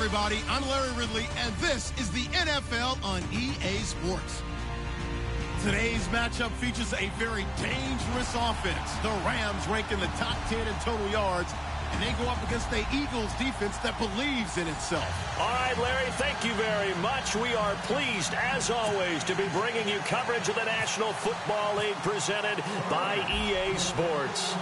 everybody. I'm Larry Ridley, and this is the NFL on EA Sports. Today's matchup features a very dangerous offense. The Rams rank in the top 10 in total yards, and they go up against the Eagles defense that believes in itself. All right, Larry, thank you very much. We are pleased, as always, to be bringing you coverage of the National Football League presented by EA Sports.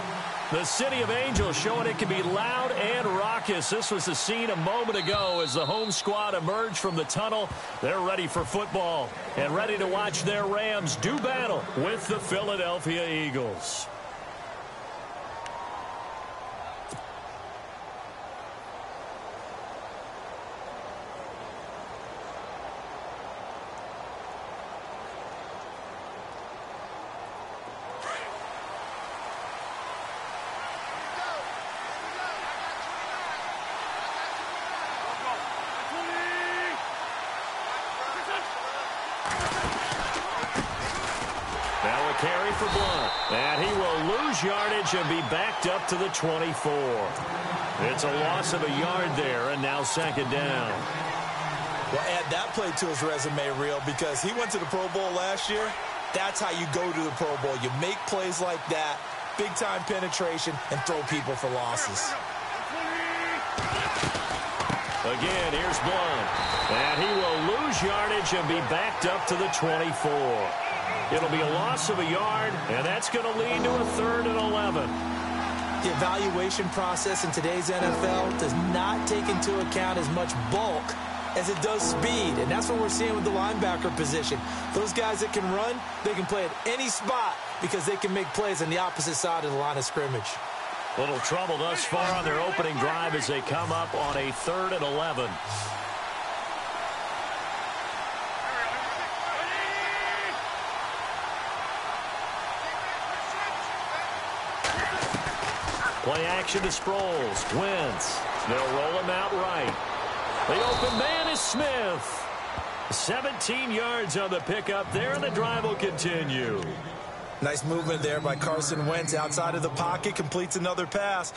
The City of Angels showing it can be loud and raucous. This was the scene a moment ago as the home squad emerged from the tunnel. They're ready for football and ready to watch their Rams do battle with the Philadelphia Eagles. Now a carry for Blount. And he will lose yardage and be backed up to the 24. It's a loss of a yard there, and now second down. Well, add that play to his resume, Real, because he went to the Pro Bowl last year. That's how you go to the Pro Bowl. You make plays like that, big-time penetration, and throw people for losses. Again, here's Blount. And he will lose yardage and be backed up to the 24. It'll be a loss of a yard, and that's going to lead to a 3rd and 11. The evaluation process in today's NFL does not take into account as much bulk as it does speed, and that's what we're seeing with the linebacker position. Those guys that can run, they can play at any spot because they can make plays on the opposite side of the line of scrimmage. Little trouble thus far on their opening drive as they come up on a 3rd and 11. Play action to Sproles. Wentz. They'll roll him out right. The open man is Smith. 17 yards on the pickup there, and the drive will continue. Nice movement there by Carson Wentz outside of the pocket, completes another pass.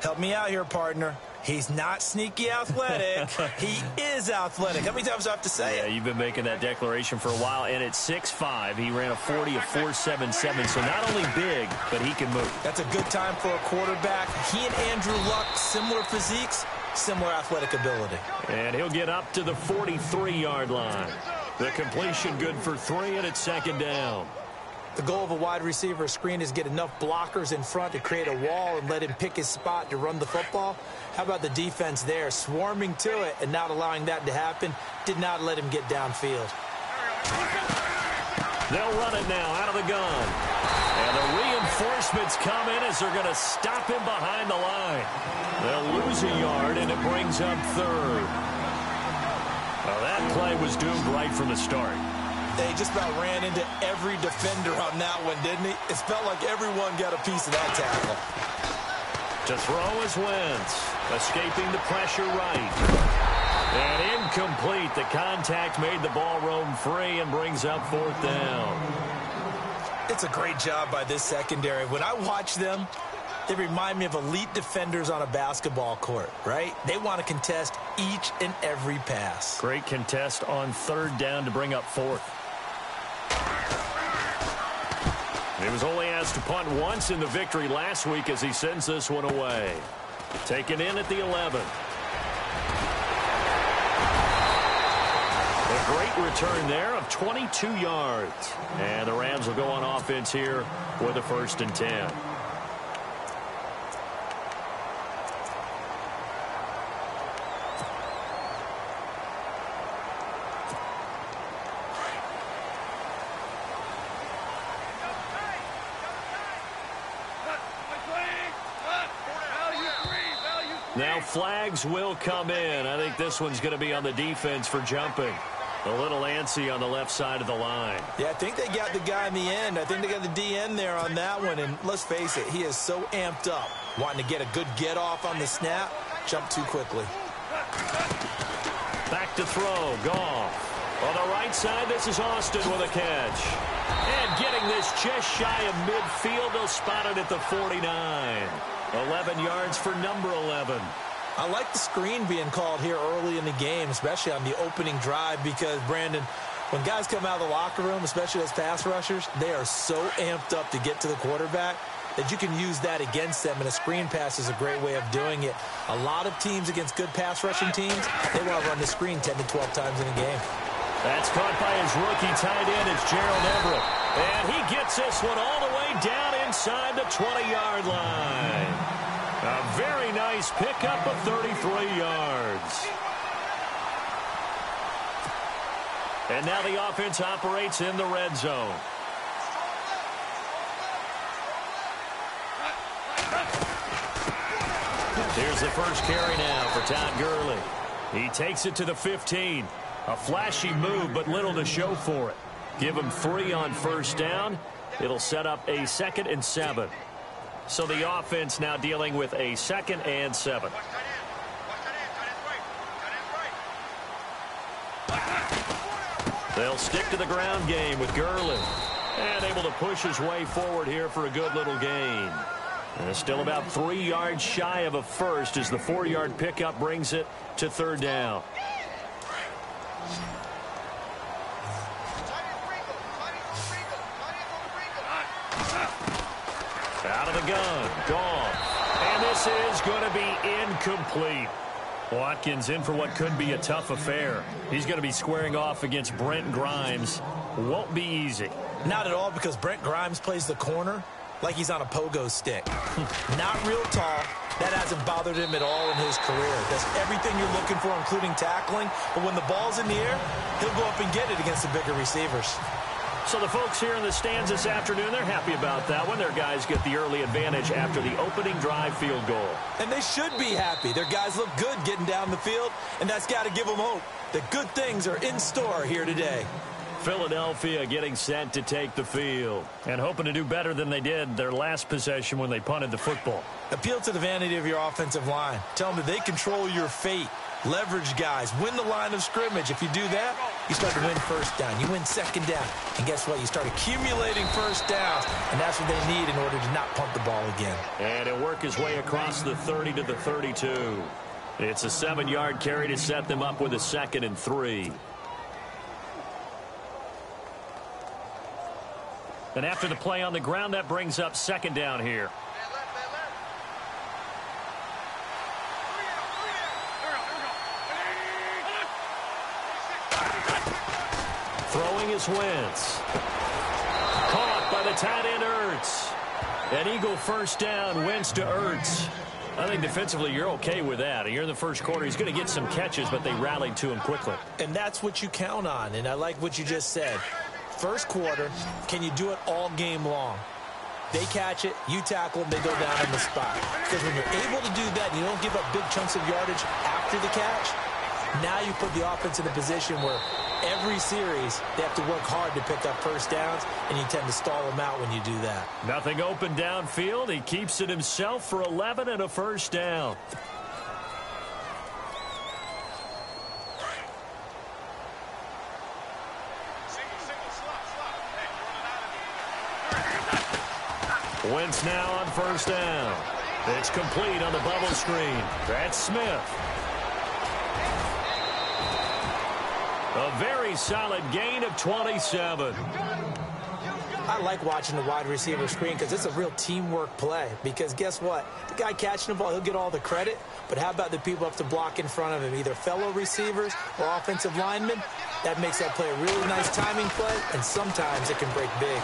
Help me out here, partner. He's not sneaky athletic. He is athletic. How many times do I have to say it? Yeah, you've been making that declaration for a while, and at 6'5", he ran a 40 of 4.77, so not only big, but he can move. That's a good time for a quarterback. He and Andrew Luck, similar physiques, similar athletic ability. And he'll get up to the 43-yard line. The completion good for 3, and it's second down. The goal of a wide receiver screen is get enough blockers in front to create a wall and let him pick his spot to run the football. How about the defense there, swarming to it and not allowing that to happen? Did not let him get downfield. They'll run it now out of the gun. And the reinforcements come in as they're going to stop him behind the line. They'll lose a yard, and it brings up 3rd. Well, that play was doomed right from the start. They just about ran into every defender on that one, didn't he? It felt like everyone got a piece of that tackle. To throw is Wentz, escaping the pressure right. And incomplete. The contact made the ball roam free and brings up 4th down. It's a great job by this secondary. When I watch them, they remind me of elite defenders on a basketball court, right? They want to contest each and every pass. Great contest on 3rd down to bring up 4th. He was only asked to punt once in the victory last week as he sends this one away. Taken in at the 11. A great return there of 22 yards. And the Rams will go on offense here with a 1st and 10. Now flags will come in. I think this one's going to be on the defense for jumping. A little antsy on the left side of the line. Yeah, I think they got the guy in the end. I think they got the DN there on that one. And let's face it, he is so amped up, wanting to get a good get off on the snap, jump too quickly. Back to throw, Goff. On the right side, this is Austin with a catch. And getting this just shy of midfield, they'll spot it at the 49. 11 yards for number 11. I like the screen being called here early in the game, especially on the opening drive, because, Brandon, when guys come out of the locker room, especially as pass rushers, they are so amped up to get to the quarterback that you can use that against them, and a screen pass is a great way of doing it. A lot of teams against good pass rushing teams, they want to run the screen 10 to 12 times in a game. That's caught by his rookie tight end. It's Gerald Everett. And he gets this one all the way down inside the 20-yard line. A very nice pickup of 33 yards. And now the offense operates in the red zone. Here's the first carry now for Todd Gurley. He takes it to the 15. A flashy move, but little to show for it. Give him 3 on first down. It'll set up a 2nd and 7. So the offense now dealing with a 2nd and 7. They'll stick to the ground game with Gurley. And able to push his way forward here for a good little gain. And still about 3 yards shy of a first as the 4-yard pickup brings it to 3rd down. Out of the gun, Goff. And this is going to be incomplete. Watkins in for what could be a tough affair. He's going to be squaring off against Brent Grimes. Won't be easy. Not at all, because Brent Grimes plays the corner like he's on a pogo stick. Not real tall. That hasn't bothered him at all in his career. Does everything you're looking for, including tackling. But when the ball's in the air, he'll go up and get it against the bigger receivers. So the folks here in the stands this afternoon, they're happy about that one. Their guys get the early advantage after the opening drive field goal. And they should be happy. Their guys look good getting down the field, and that's got to give them hope that good things are in store here today. Philadelphia getting set to take the field and hoping to do better than they did their last possession when they punted the football. Appeal to the vanity of your offensive line. Tell them that they control your fate. Leverage guys. Win the line of scrimmage. If you do that, you start to win first down. You win second down. And guess what? You start accumulating first downs. And that's what they need in order to not punt the ball again. And he'll work his way across the 30 to the 32. It's a 7-yard carry to set them up with a 2nd and 3. And after the play on the ground, that brings up 2nd down here. Throwing is Wentz. Caught by the tight end, Ertz. An Eagle first down, Wentz to Ertz. I think defensively you're okay with that. You're in the first quarter. He's going to get some catches, but they rallied to him quickly. And that's what you count on, and I like what you just said. First quarter, can you do it all game long? They catch it, you tackle them, they go down on the spot. Because when you're able to do that and you don't give up big chunks of yardage after the catch, now you put the offense in a position where every series they have to work hard to pick up first downs, and you tend to stall them out when you do that. Nothing open downfield. He keeps it himself for 11 and a first down. Wentz now on first down. It's complete on the bubble screen. That's Smith. A very solid gain of 27. I like watching the wide receiver screen because it's a real teamwork play. Because guess what? The guy catching the ball, he'll get all the credit. But how about the people who have to block in front of him, either fellow receivers or offensive linemen? That makes that play a really nice timing play, and sometimes it can break big.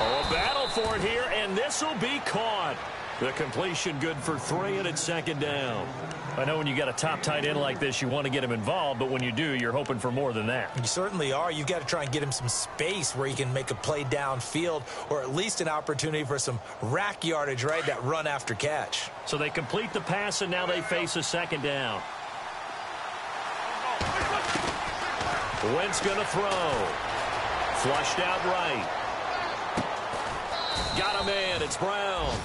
Oh, a battle for it here, and this will be caught. The completion good for 3, and it's 2nd down. I know when you got a top tight end like this, you want to get him involved, but when you do, you're hoping for more than that. You certainly are. You've got to try and get him some space where he can make a play downfield, or at least an opportunity for some rack yardage, right? That run after catch. So they complete the pass, and now they face a 2nd down. Wentz going to throw. Flushed out right. Got a man. It's Brown.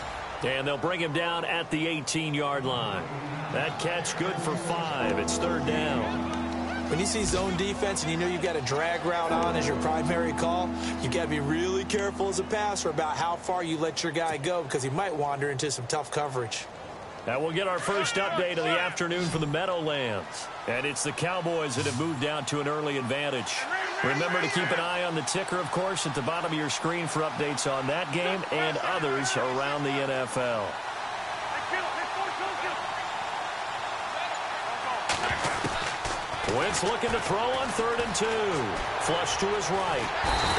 And they'll bring him down at the 18-yard line. That catch good for 5. It's 3rd down. When you see zone defense and you know you've got a drag route on as your primary call, you've got to be really careful as a passer about how far you let your guy go because he might wander into some tough coverage. And we'll get our first update of the afternoon from the Meadowlands. And it's the Cowboys that have moved out to an early advantage. Remember to keep an eye on the ticker, of course, at the bottom of your screen for updates on that game and others around the NFL. Wentz looking to throw on 3rd and 2. Flush to his right.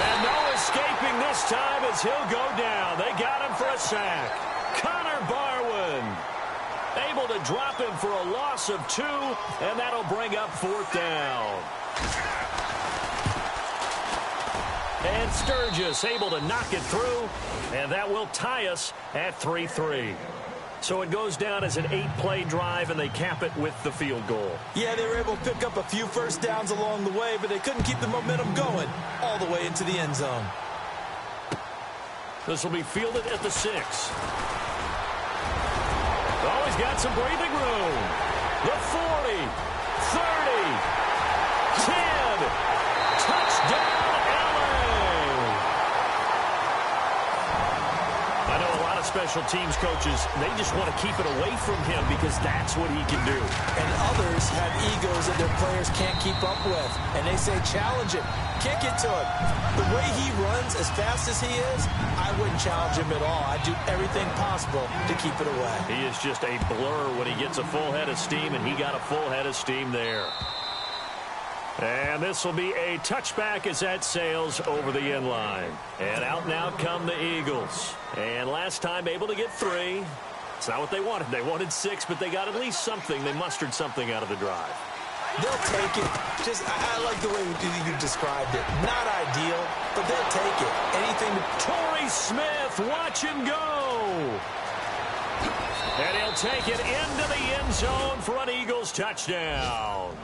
And no escaping this time as he'll go down. They got him for a sack. Connor Barwin able to drop him for a loss of 2, and that'll bring up 4th down. And Sturgis able to knock it through, and that will tie us at 3-3. So it goes down as an 8-play drive, and they cap it with the field goal. Yeah, they were able to pick up a few first downs along the way, but they couldn't keep the momentum going all the way into the end zone. This will be fielded at the 6. Oh, he's got some breathing room. The 40, 30, 10, touchdown, LA. I know a lot of special teams coaches, they just want to keep it away from him because that's what he can do. And others have egos that their players can't keep up with, and they say challenge him, kick it to him. The way he runs as fast as he is, I wouldn't challenge him at all. I'd do everything possible to keep it away. He is just a blur when he gets a full head of steam, and he got a full head of steam there. And this will be a touchback as that sails over the end line. And out now come the Eagles. And last time able to get 3. It's not what they wanted. They wanted 6, but they got at least something. They mustered something out of the drive. They'll take it. I like the way you described it. Not ideal, but they'll take it. Anything to... Torrey Smith, watch him go. And he'll take it into the end zone for an Eagles touchdown.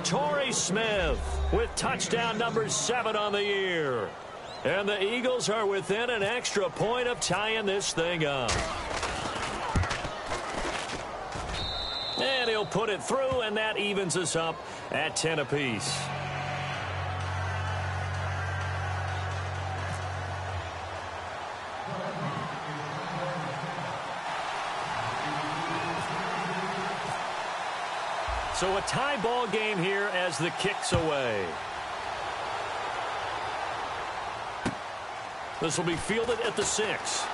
Torrey Smith with touchdown number 7 on the year. And the Eagles are within an extra point of tying this thing up. And he'll put it through, and that evens us up at 10 apiece. So a tie ball game here as the kick's away. This will be fielded at the 6.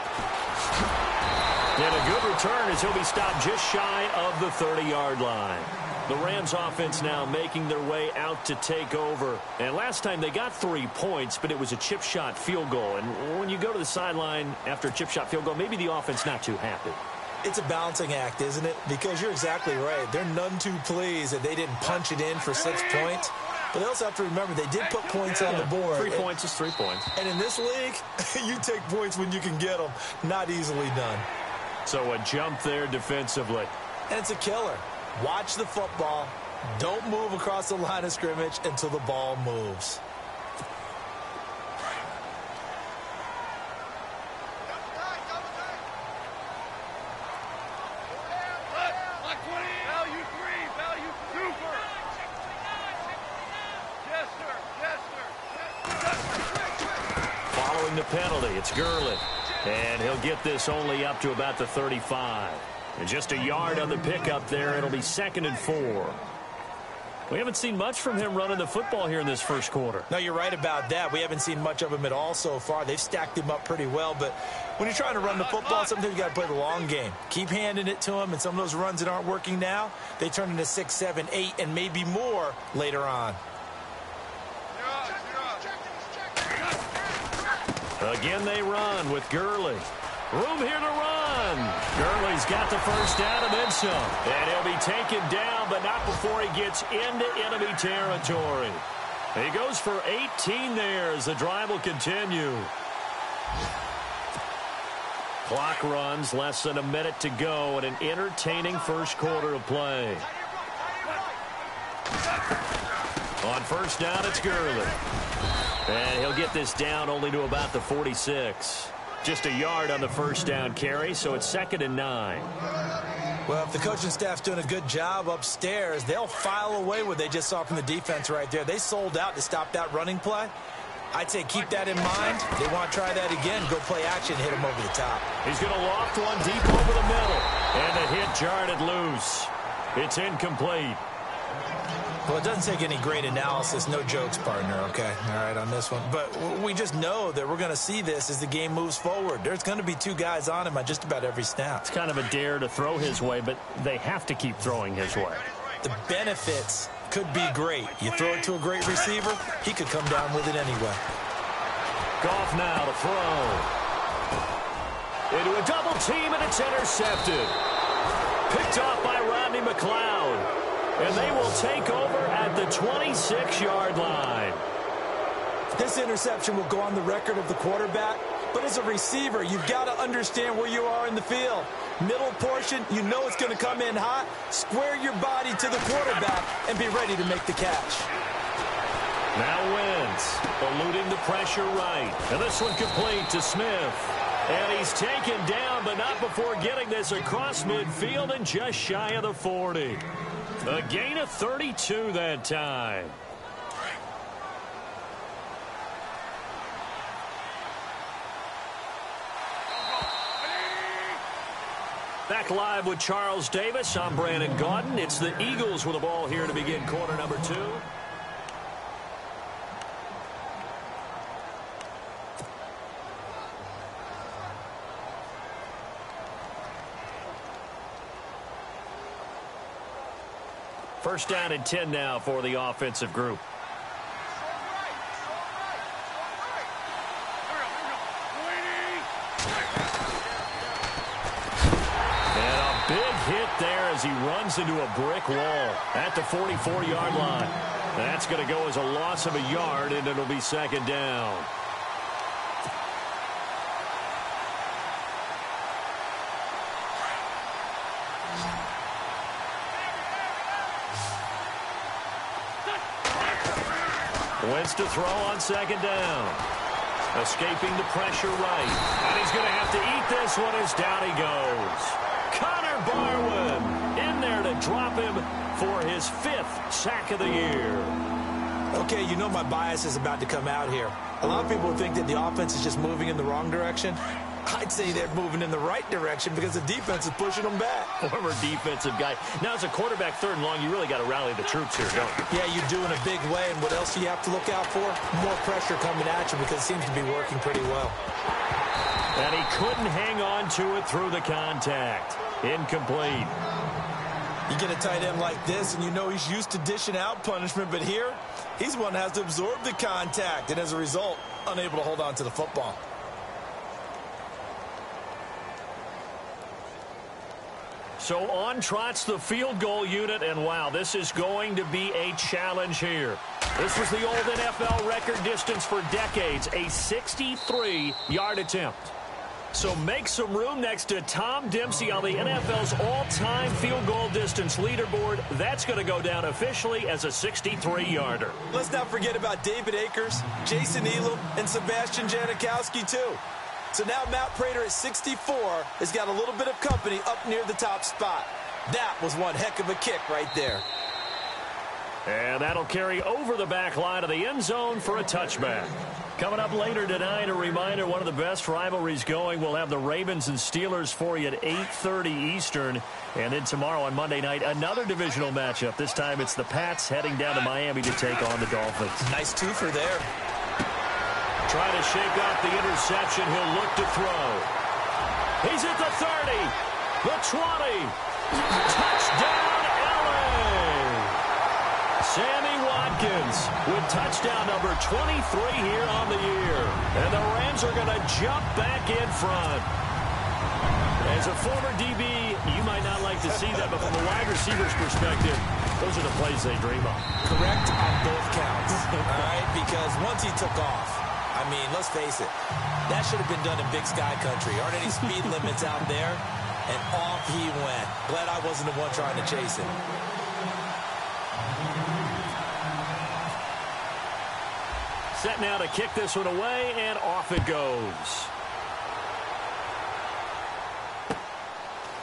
And a good return as he'll be stopped just shy of the 30-yard line. The Rams offense now making their way out to take over. And last time they got 3 points, but it was a chip shot field goal. And when you go to the sideline after a chip shot field goal, maybe the offense not too happy. It's a balancing act, isn't it? Because you're exactly right. They're none too pleased that they didn't punch it in for 6 points. But they also have to remember they did put points on the board. 3 points is 3 points. And in this league, you take points when you can get them. Not easily done. So a jump there defensively. And it's a killer. Watch the football. Don't move across the line of scrimmage until the ball moves. Following the penalty, it's Gurley. And he'll get this only up to about the 35. And just a yard on the pickup there. It'll be 2nd and 4. We haven't seen much from him running the football here in this first quarter. No, you're right about that. We haven't seen much of him at all so far. They've stacked him up pretty well. But when you're trying to run the football, sometimes you got to play the long game. Keep handing it to him. And some of those runs that aren't working now, they turn into 6, 7, 8, and maybe more later on. Again, they run with Gurley. Room here to run. Gurley's got the first down and then some. And he'll be taken down, but not before he gets into enemy territory. He goes for 18 there as the drive will continue. Clock runs, less than a minute to go, and an entertaining first quarter of play. On first down, it's Gurley. And he'll get this down only to about the 46. Just a yard on the first down carry, so it's 2nd and 9. Well, if the coaching staff's doing a good job upstairs, they'll file away what they just saw from the defense right there. They sold out to stop that running play. I'd say keep that in mind. They want to try that again, go play action, hit him over the top. He's going to loft one deep over the middle. And the hit jarred it loose. It's incomplete. Well, it doesn't take any great analysis. No jokes, partner, okay? All right, on this one. But we just know that we're going to see this as the game moves forward. There's going to be two guys on him on just about every snap. It's kind of a dare to throw his way, but they have to keep throwing his way. The benefits could be great. You throw it to a great receiver, he could come down with it anyway. Goff now to throw. Into a double team, and it's intercepted. Picked off by Rodney McLeod. And they will take over at the 26-yard line. This interception will go on the record of the quarterback, but as a receiver, you've got to understand where you are in the field. Middle portion, you know it's going to come in hot. Square your body to the quarterback and be ready to make the catch. Now Wentz, eluding the pressure right. And this one complete to Smith. And he's taken down, but not before getting this across midfield and just shy of the 40. A gain of 32 that time. Back live with Charles Davis. I'm Brandon Gaudin. It's the Eagles with the ball here to begin quarter number 2. First down and 10 now for the offensive group. And a big hit there as he runs into a brick wall at the 44-yard line. That's going to go as a loss of a yard, and it'll be second down. Wentz to throw on second down. Escaping the pressure right. And he's going to have to eat this one as down he goes. Connor Barwin in there to drop him for his 5th sack of the year. Okay, you know my bias is about to come out here. A lot of people think that the offense is just moving in the wrong direction. I'd say they're moving in the right direction because the defense is pushing them back. Former defensive guy. Now, as a quarterback 3rd and long, you really got to rally the troops here, don't you? Yeah, you do in a big way. And what else do you have to look out for? More pressure coming at you because it seems to be working pretty well. And he couldn't hang on to it through the contact. Incomplete. You get a tight end like this, and you know he's used to dishing out punishment, but here, he's one that has to absorb the contact, and as a result, unable to hold on to the football. So on trots the field goal unit, and wow, this is going to be a challenge here. This was the old NFL record distance for decades, a 63-yard attempt. So make some room next to Tom Dempsey on the NFL's all-time field goal distance leaderboard. That's going to go down officially as a 63-yarder. Let's not forget about David Akers, Jason Elam, and Sebastian Janikowski, too. So now Matt Prater at 64 has got a little bit of company up near the top spot. That was one heck of a kick right there. And that'll carry over the back line of the end zone for a touchback. Coming up later tonight, a reminder, one of the best rivalries going. We'll have the Ravens and Steelers for you at 8:30 Eastern. And then tomorrow on Monday night, another divisional matchup. This time it's the Pats heading down to Miami to take on the Dolphins. Nice twofer there. Trying to shake off the interception. He'll look to throw. He's at the 30, the 20. Touchdown, LA! Sammy Watkins with touchdown number 23 here on the year. And the Rams are going to jump back in front. As a former DB, you might not like to see that, but from a wide receiver's perspective, those are the plays they dream of. Correct on both counts, all right? Because once he took off, I mean, let's face it, that should have been done in Big Sky Country. Aren't any speed limits out there? And off he went. Glad I wasn't the one trying to chase him. Set now to kick this one away, and off it goes.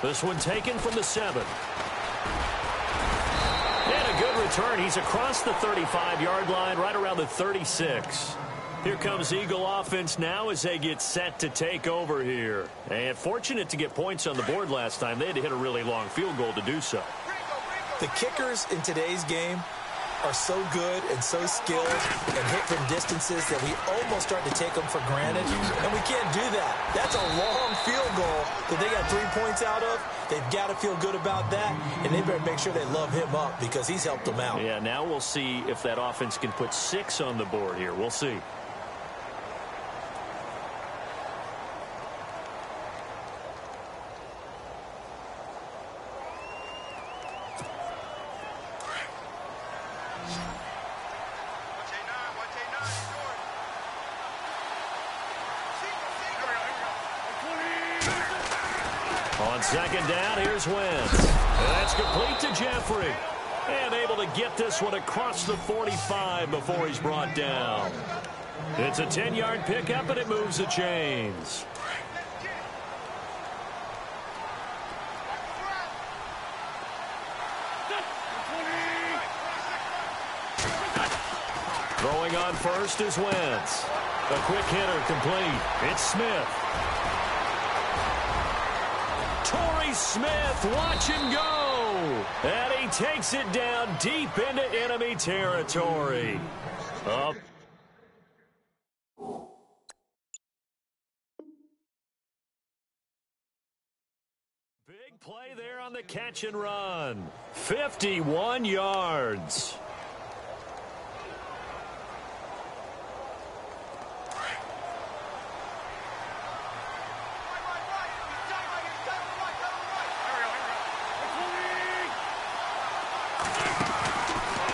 This one taken from the 7. And a good return. He's across the 35-yard line, right around the 36. Here comes Eagle offense now as they get set to take over here. And fortunate to get points on the board last time. They had to hit a really long field goal to do so. The kickers in today's game are so good and so skilled and hit from distances that we almost start to take them for granted. And we can't do that. That's a long field goal that they got 3 points out of. They've got to feel good about that, and they better make sure they love him up because he's helped them out. Yeah, now we'll see if that offense can put 6 on the board here. We'll see. On second down, here's Wentz. And that's complete to Jeffrey. And able to get this one across the 45 before he's brought down. It's a 10-yard pickup, and it moves the chains. Throwing on first is Wentz. A quick hitter complete. It's Smith. Torrey Smith, watch him go. And he takes it down deep into enemy territory. Up. Big play there on the catch and run. 51 yards.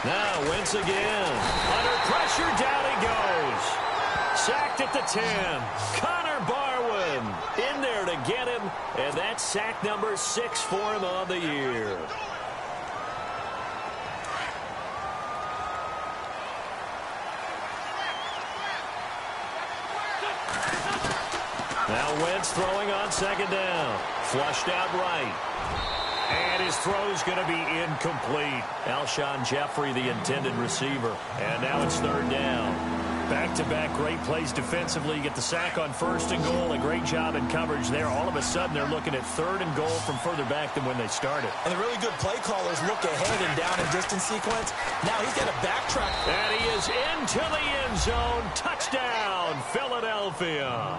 Now Wentz again. Under pressure, down he goes. Sacked at the 10. Connor Barwin in there to get him. And that's sack number 6 for him on the year. Now Wentz throwing on second down. Flushed out right. And his throw's going to be incomplete. Alshon Jeffrey, the intended receiver. And now it's third down. Back-to-back great plays defensively. You get the sack on first and goal. A great job in coverage there. All of a sudden, they're looking at third and goal from further back than when they started. And the really good play callers look ahead and down in distance sequence. Now he's got a backtrack. And he is into the end zone. Touchdown, Philadelphia.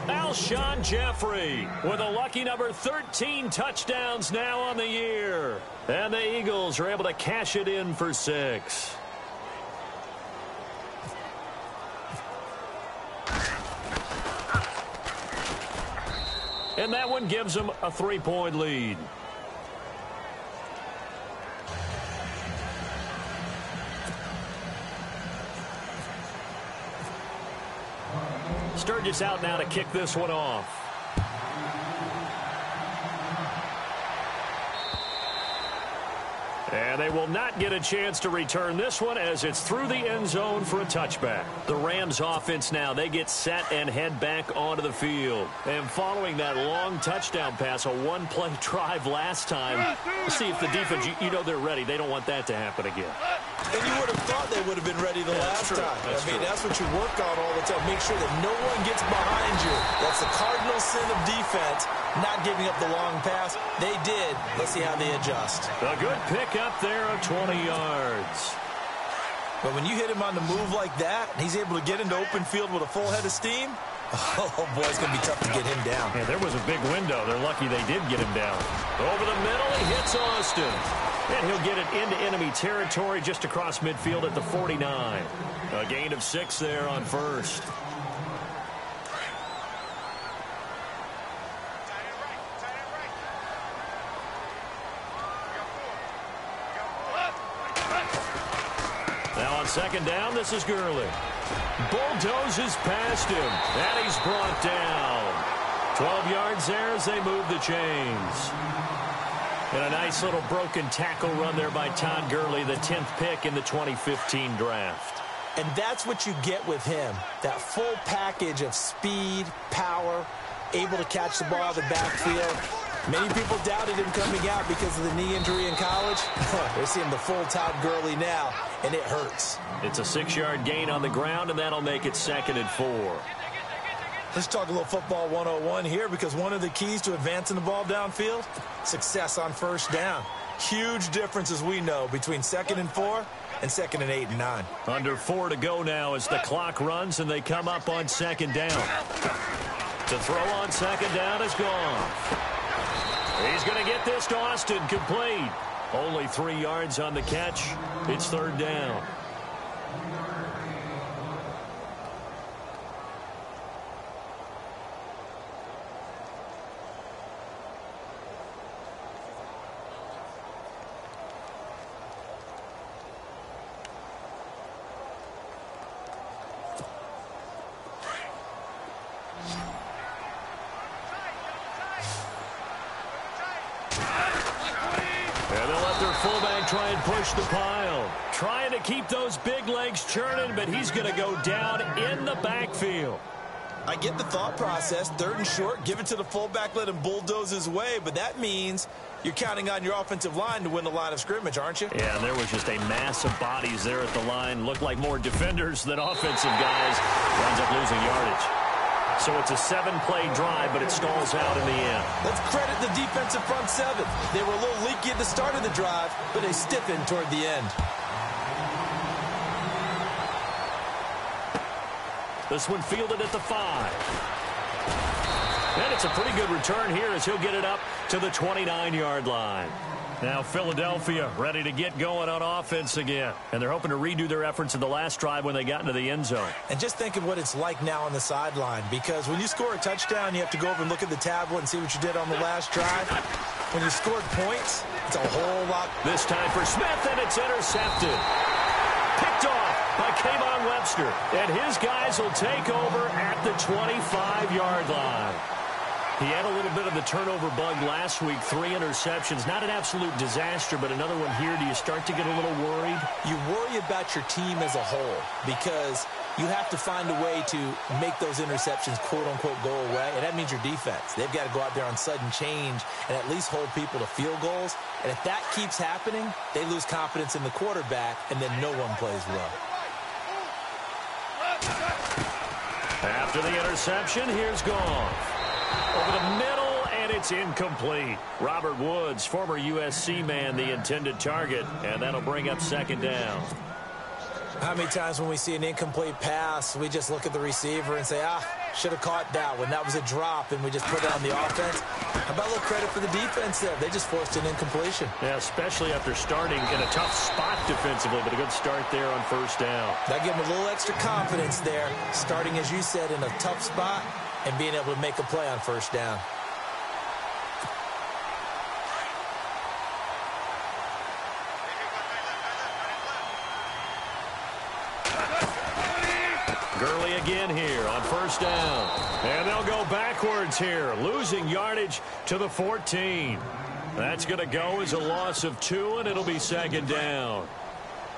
Alshon Jeffrey with a lucky number 13 touchdowns now on the year. And the Eagles are able to cash it in for 6. And that one gives them a 3-point lead. Sturgis out now to kick this one off. And they will not get a chance to return this one as it's through the end zone for a touchback. The Rams offense now, they get set and head back onto the field. And following that long touchdown pass, a one-play drive last time, we'll see if the defense, you know they're ready. They don't want that to happen again. And you would have thought they would have been ready the last time. That's what you work on all the time. Make sure that no one gets behind you. That's the cardinal sin of defense, not giving up the long pass. They did. Let's see how they adjust. A good pick up there of 20 yards. But when you hit him on the move like that, and he's able to get into open field with a full head of steam, oh, boy, it's going to be tough to get him down. Yeah, there was a big window. They're lucky they did get him down. Over the middle, he hits Austin. And he'll get it into enemy territory just across midfield at the 49. A gain of 6 there on first. Now on second down, this is Gurley. Bulldozes past him, and he's brought down. 12 yards there as they move the chains. And a nice little broken tackle run there by Todd Gurley, the 10th pick in the 2015 draft. And that's what you get with him, that full package of speed, power, able to catch the ball out of the backfield. Many people doubted him coming out because of the knee injury in college. They're seeing the full Todd Gurley now, and it hurts. It's a 6-yard gain on the ground, and that'll make it 2nd and 4. Let's talk a little football 101 here, because one of the keys to advancing the ball downfield, success on first down. Huge difference, as we know, between 2nd and 4 and 2nd and 8 and 9. Under 4 to go now as the clock runs, and they come up on 2nd down. To throw on 2nd down is gone. He's going to get this to Austin, complete. Only 3 yards on the catch. It's 3rd down. Try and push the pile. Trying to keep those big legs churning, but he's going to go down in the backfield. I get the thought process. 3rd and short, give it to the fullback, let him bulldoze his way, but that means you're counting on your offensive line to win the line of scrimmage, aren't you? Yeah, and there was just a mass of bodies there at the line. Looked like more defenders than offensive guys. Winds up losing yardage. So it's a 7-play drive, but it stalls out in the end. Let's credit the defensive front 7. They were a little leaky at the start of the drive, but they stiffened toward the end. This one fielded at the 5. And it's a pretty good return here as he'll get it up to the 29-yard line. Now Philadelphia ready to get going on offense again. And they're hoping to redo their efforts in the last drive when they got into the end zone. And just think of what it's like now on the sideline. Because when you score a touchdown, you have to go over and look at the tablet and see what you did on the last drive. When you scored points, it's a whole lot. This time for Smith, and it's intercepted. Picked off by Kayvon Webster. And his guys will take over at the 25-yard line. He had a little bit of the turnover bug last week, 3 interceptions. Not an absolute disaster, but another one here. Do you start to get a little worried? You worry about your team as a whole because you have to find a way to make those interceptions, quote-unquote, go away, and that means your defense. They've got to go out there on sudden change and at least hold people to field goals. And if that keeps happening, they lose confidence in the quarterback, and then no one plays well. After the interception, here's Goff. Over the middle, and it's incomplete. Robert Woods, former USC man, the intended target, and that'll bring up 2nd down. How many times when we see an incomplete pass, we just look at the receiver and say, should have caught that one. That was a drop, and we just put it on the offense. How about a little credit for the defense there? They just forced an incompletion. Yeah, especially after starting in a tough spot defensively, but a good start there on 1st down. That gave them a little extra confidence there, starting, as you said, in a tough spot and being able to make a play on 1st down. Gurley again here on 1st down. And they'll go backwards here, losing yardage to the 14. That's going to go as a loss of 2, and it'll be 2nd down.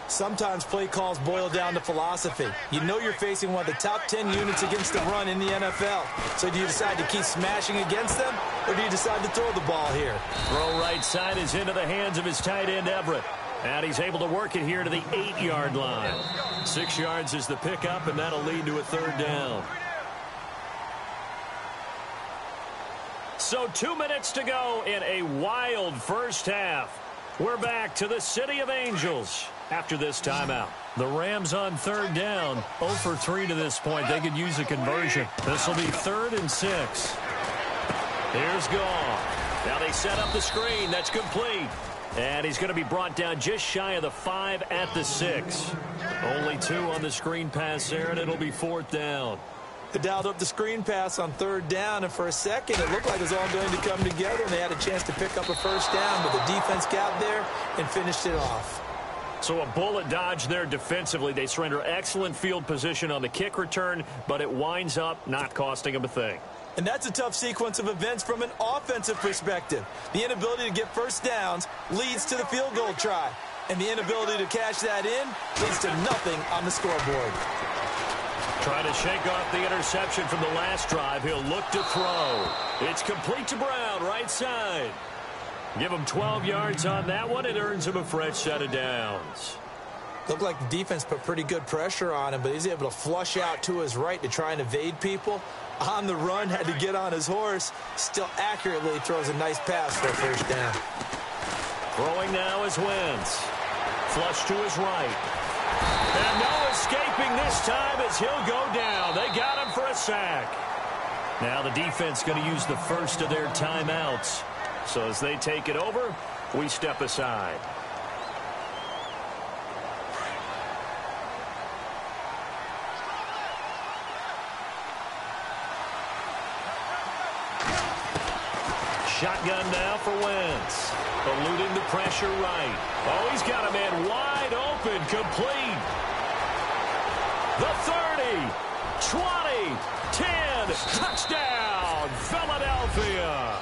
Sometimes play calls boil down to philosophy. You know you're facing one of the top 10 units against the run in the NFL. So do you decide to keep smashing against them, or do you decide to throw the ball here? Throw right side is into the hands of his tight end, Everett. And he's able to work it here to the 8-yard line. 6 yards is the pickup, and that'll lead to a 3rd down. So 2 minutes to go in a wild first half. We're back to the City of Angels after this timeout. The Rams on 3rd down, 0 for 3 to this point. They could use a conversion. This will be 3rd and 6. Here's Goff. Now they set up the screen. That's complete. And he's going to be brought down just shy of the 5 at the 6. Only 2 on the screen pass there, and it'll be 4th down. They dialed up the screen pass on 3rd down, and for a second it looked like it was all going to come together, and they had a chance to pick up a 1st down, but the defense got there and finished it off. So a bullet dodge there defensively. They surrender excellent field position on the kick return, but it winds up not costing them a thing. And that's a tough sequence of events from an offensive perspective. The inability to get 1st downs leads to the field goal try. And the inability to cash that in leads to nothing on the scoreboard. Trying to shake off the interception from the last drive. He'll look to throw. It's complete to Brown out right side. Give him 12 yards on that one. It earns him a fresh set of downs. Looked like the defense put pretty good pressure on him, but he's able to flush out to his right to try and evade people. On the run, had to get on his horse. Still accurately throws a nice pass for a first down. Throwing now is Wentz. Flush to his right. And no escaping this time as he'll go down. They got him for a sack. Now the defense going to use the first of their timeouts. So as they take it over, we step aside. Shotgun now for Wentz. Eluding the pressure right. Oh, he's got a man wide open, complete. The 30, 20, 10, touchdown, Philadelphia.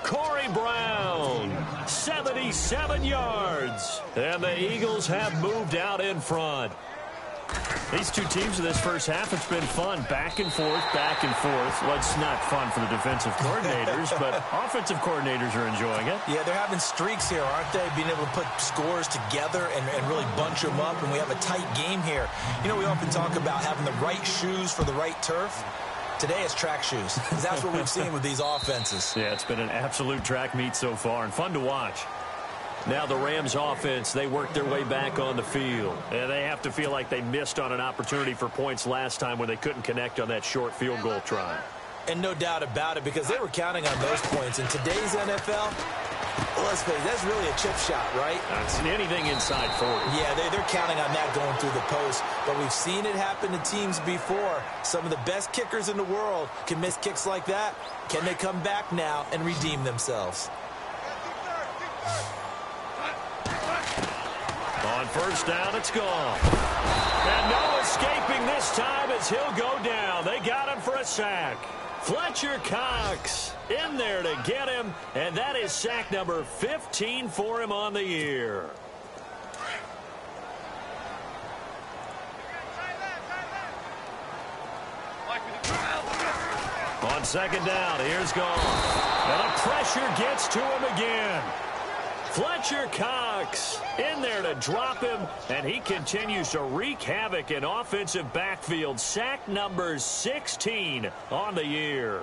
Corey Brown, 77 yards. And the Eagles have moved out in front. These two teams in this first half, it's been fun. Back and forth, back and forth. Well, it's not fun for the defensive coordinators, but offensive coordinators are enjoying it. Yeah, they're having streaks here, aren't they? Being able to put scores together and really bunch them up, and we have a tight game here. You know, we often talk about having the right shoes for the right turf. Today it's track shoes. That's what we've seen with these offenses. Yeah, it's been an absolute track meet so far and fun to watch. Now the Rams offense, they work their way back on the field. And they have to feel like they missed on an opportunity for points last time when they couldn't connect on that short field goal try. And no doubt about it, because they were counting on those points. In today's NFL, well, let's face it, that's really a chip shot, right? It's anything inside 40. Yeah, they're counting on that going through the post. But we've seen it happen to teams before. Some of the best kickers in the world can miss kicks like that. Can they come back now and redeem themselves? On first down, it's gone. And no escaping this time as he'll go down. They got him for a sack. Fletcher Cox in there to get him, and that is sack number 15 for him on the year. On second down, here's gone. And the pressure gets to him again. Fletcher Cox in there to drop him, and he continues to wreak havoc in offensive backfield. Sack number 16 on the year.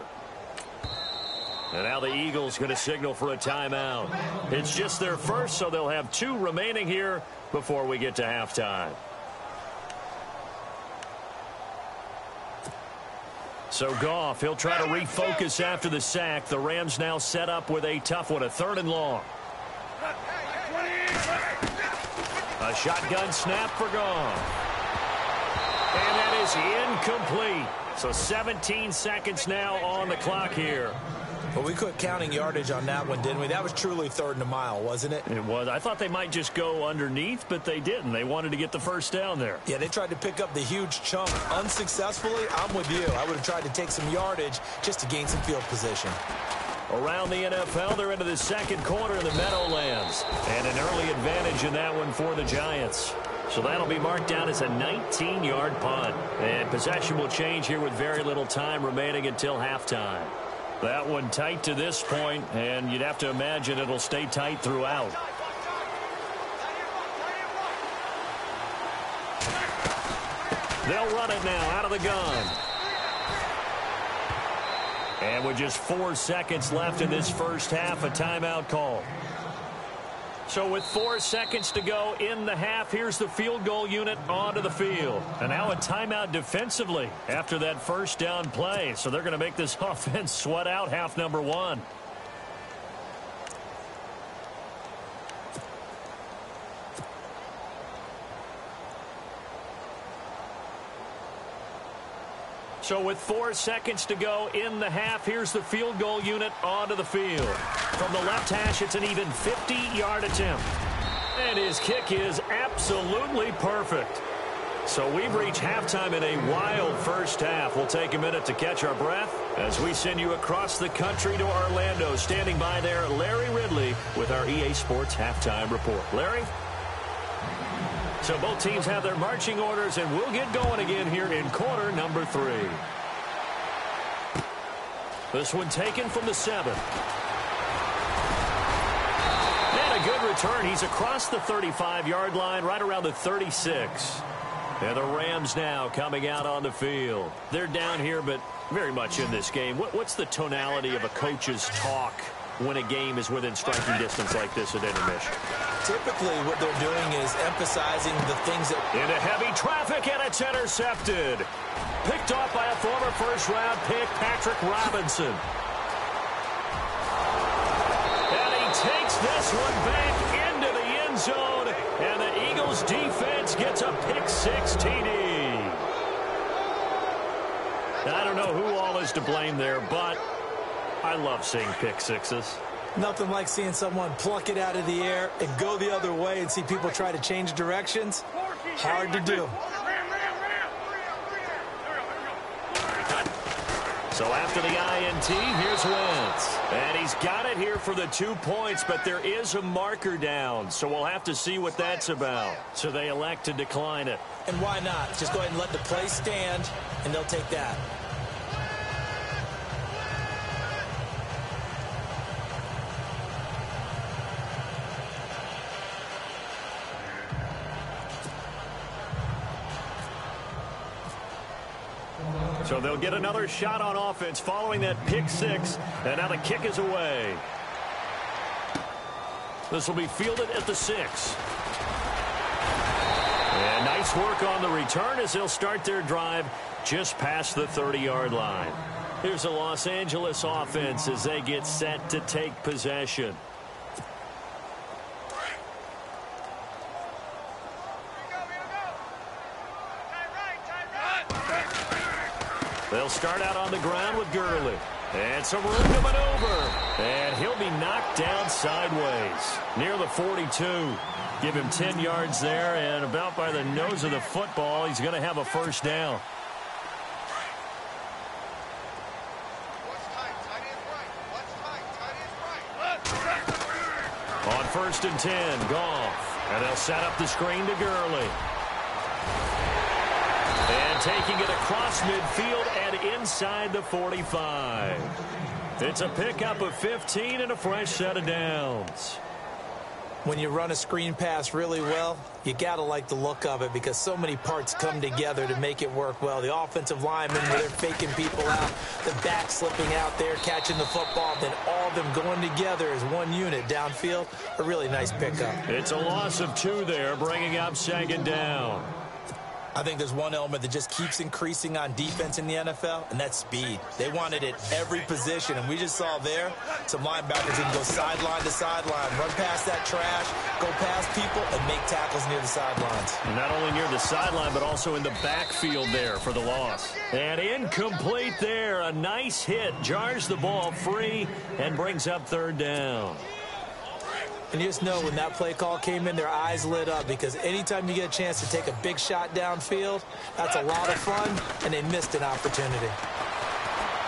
And now the Eagles going to signal for a timeout. It's just their first, so they'll have 2 remaining here before we get to halftime. So Goff, he'll try to refocus after the sack. The Rams now set up with a tough one, a 3rd and long. A shotgun snap for Goff. And that is incomplete. So 17 seconds now on the clock here. Well, we quit counting yardage on that one, didn't we? That was truly 3rd and a mile, wasn't it? It was. I thought they might just go underneath, but they didn't. They wanted to get the first down there. Yeah, they tried to pick up the huge chunk unsuccessfully. I'm with you. I would have tried to take some yardage just to gain some field position. Around the NFL, they're into the second quarter in the Meadowlands. And an early advantage in that one for the Giants. So that'll be marked down as a 19-yard punt. And possession will change here with very little time remaining until halftime. That one tight to this point, and you'd have to imagine it'll stay tight throughout. They'll run it now out of the gun. And with just 4 seconds left in this first half, a timeout call. So with 4 seconds to go in the half, here's the field goal unit onto the field. And now a timeout defensively after that first down play. So they're going to make this offense sweat out half number 1. So with 4 seconds to go in the half, here's the field goal unit onto the field. From the left hash, it's an even 50-yard attempt. And his kick is absolutely perfect. So we've reached halftime in a wild first half. We'll take a minute to catch our breath as we send you across the country to Orlando. Standing by there, Larry Ridley with our EA Sports Halftime Report. Larry? So both teams have their marching orders, and we'll get going again here in quarter number 3. This one taken from the 7. return. He's across the 35-yard line, right around the 36. And the Rams now coming out on the field. They're down here, but very much in this game. What's the tonality of a coach's talk when a game is within striking distance like this at intermission? Typically, what they're doing is emphasizing the things that... Into heavy traffic, and it's intercepted. Picked off by a former first-round pick, Patrick Robinson. And he takes this one back into the end zone, and the Eagles defense gets a pick-6 TD. I don't know who all is to blame there, but I love seeing pick-6s. Nothing like seeing someone pluck it out of the air and go the other way and see people try to change directions. Hard to do. So after the INT, here's Wentz. And he's got it here for the 2 points, but there is a marker down, so we'll have to see what that's about. So they elect to decline it. And why not? Just go ahead and let the play stand, and they'll take that. So they'll get another shot on offense following that pick-6, and now the kick is away. This will be fielded at the 6. And nice work on the return as they'll start their drive just past the 30-yard line. Here's the Los Angeles offense as they get set to take possession. They'll start out on the ground with Gurley. And some room to maneuver. And he'll be knocked down sideways near the 42. Give him 10 yards there, and about by the nose of the football, he's going to have a first down. On 1st and 10, Goff. And they'll set up the screen to Gurley. And taking it across midfield and inside the 45. It's a pickup of 15 and a fresh set of downs. When you run a screen pass really well, you got to like the look of it because so many parts come together to make it work well. The offensive linemen, where they're faking people out, the back slipping out there, catching the football, then all of them going together as one unit downfield. A really nice pickup. It's a loss of 2 there, bringing up 2nd down. I think there's one element that just keeps increasing on defense in the NFL, and that's speed. They want it at every position, and we just saw there some linebackers who can go sideline to sideline, run past that trash, go past people, and make tackles near the sidelines. Not only near the sideline, but also in the backfield there for the loss. And incomplete there. A nice hit. Jars the ball free and brings up 3rd down. And you just know when that play call came in, their eyes lit up because anytime you get a chance to take a big shot downfield, that's a lot of fun, and they missed an opportunity.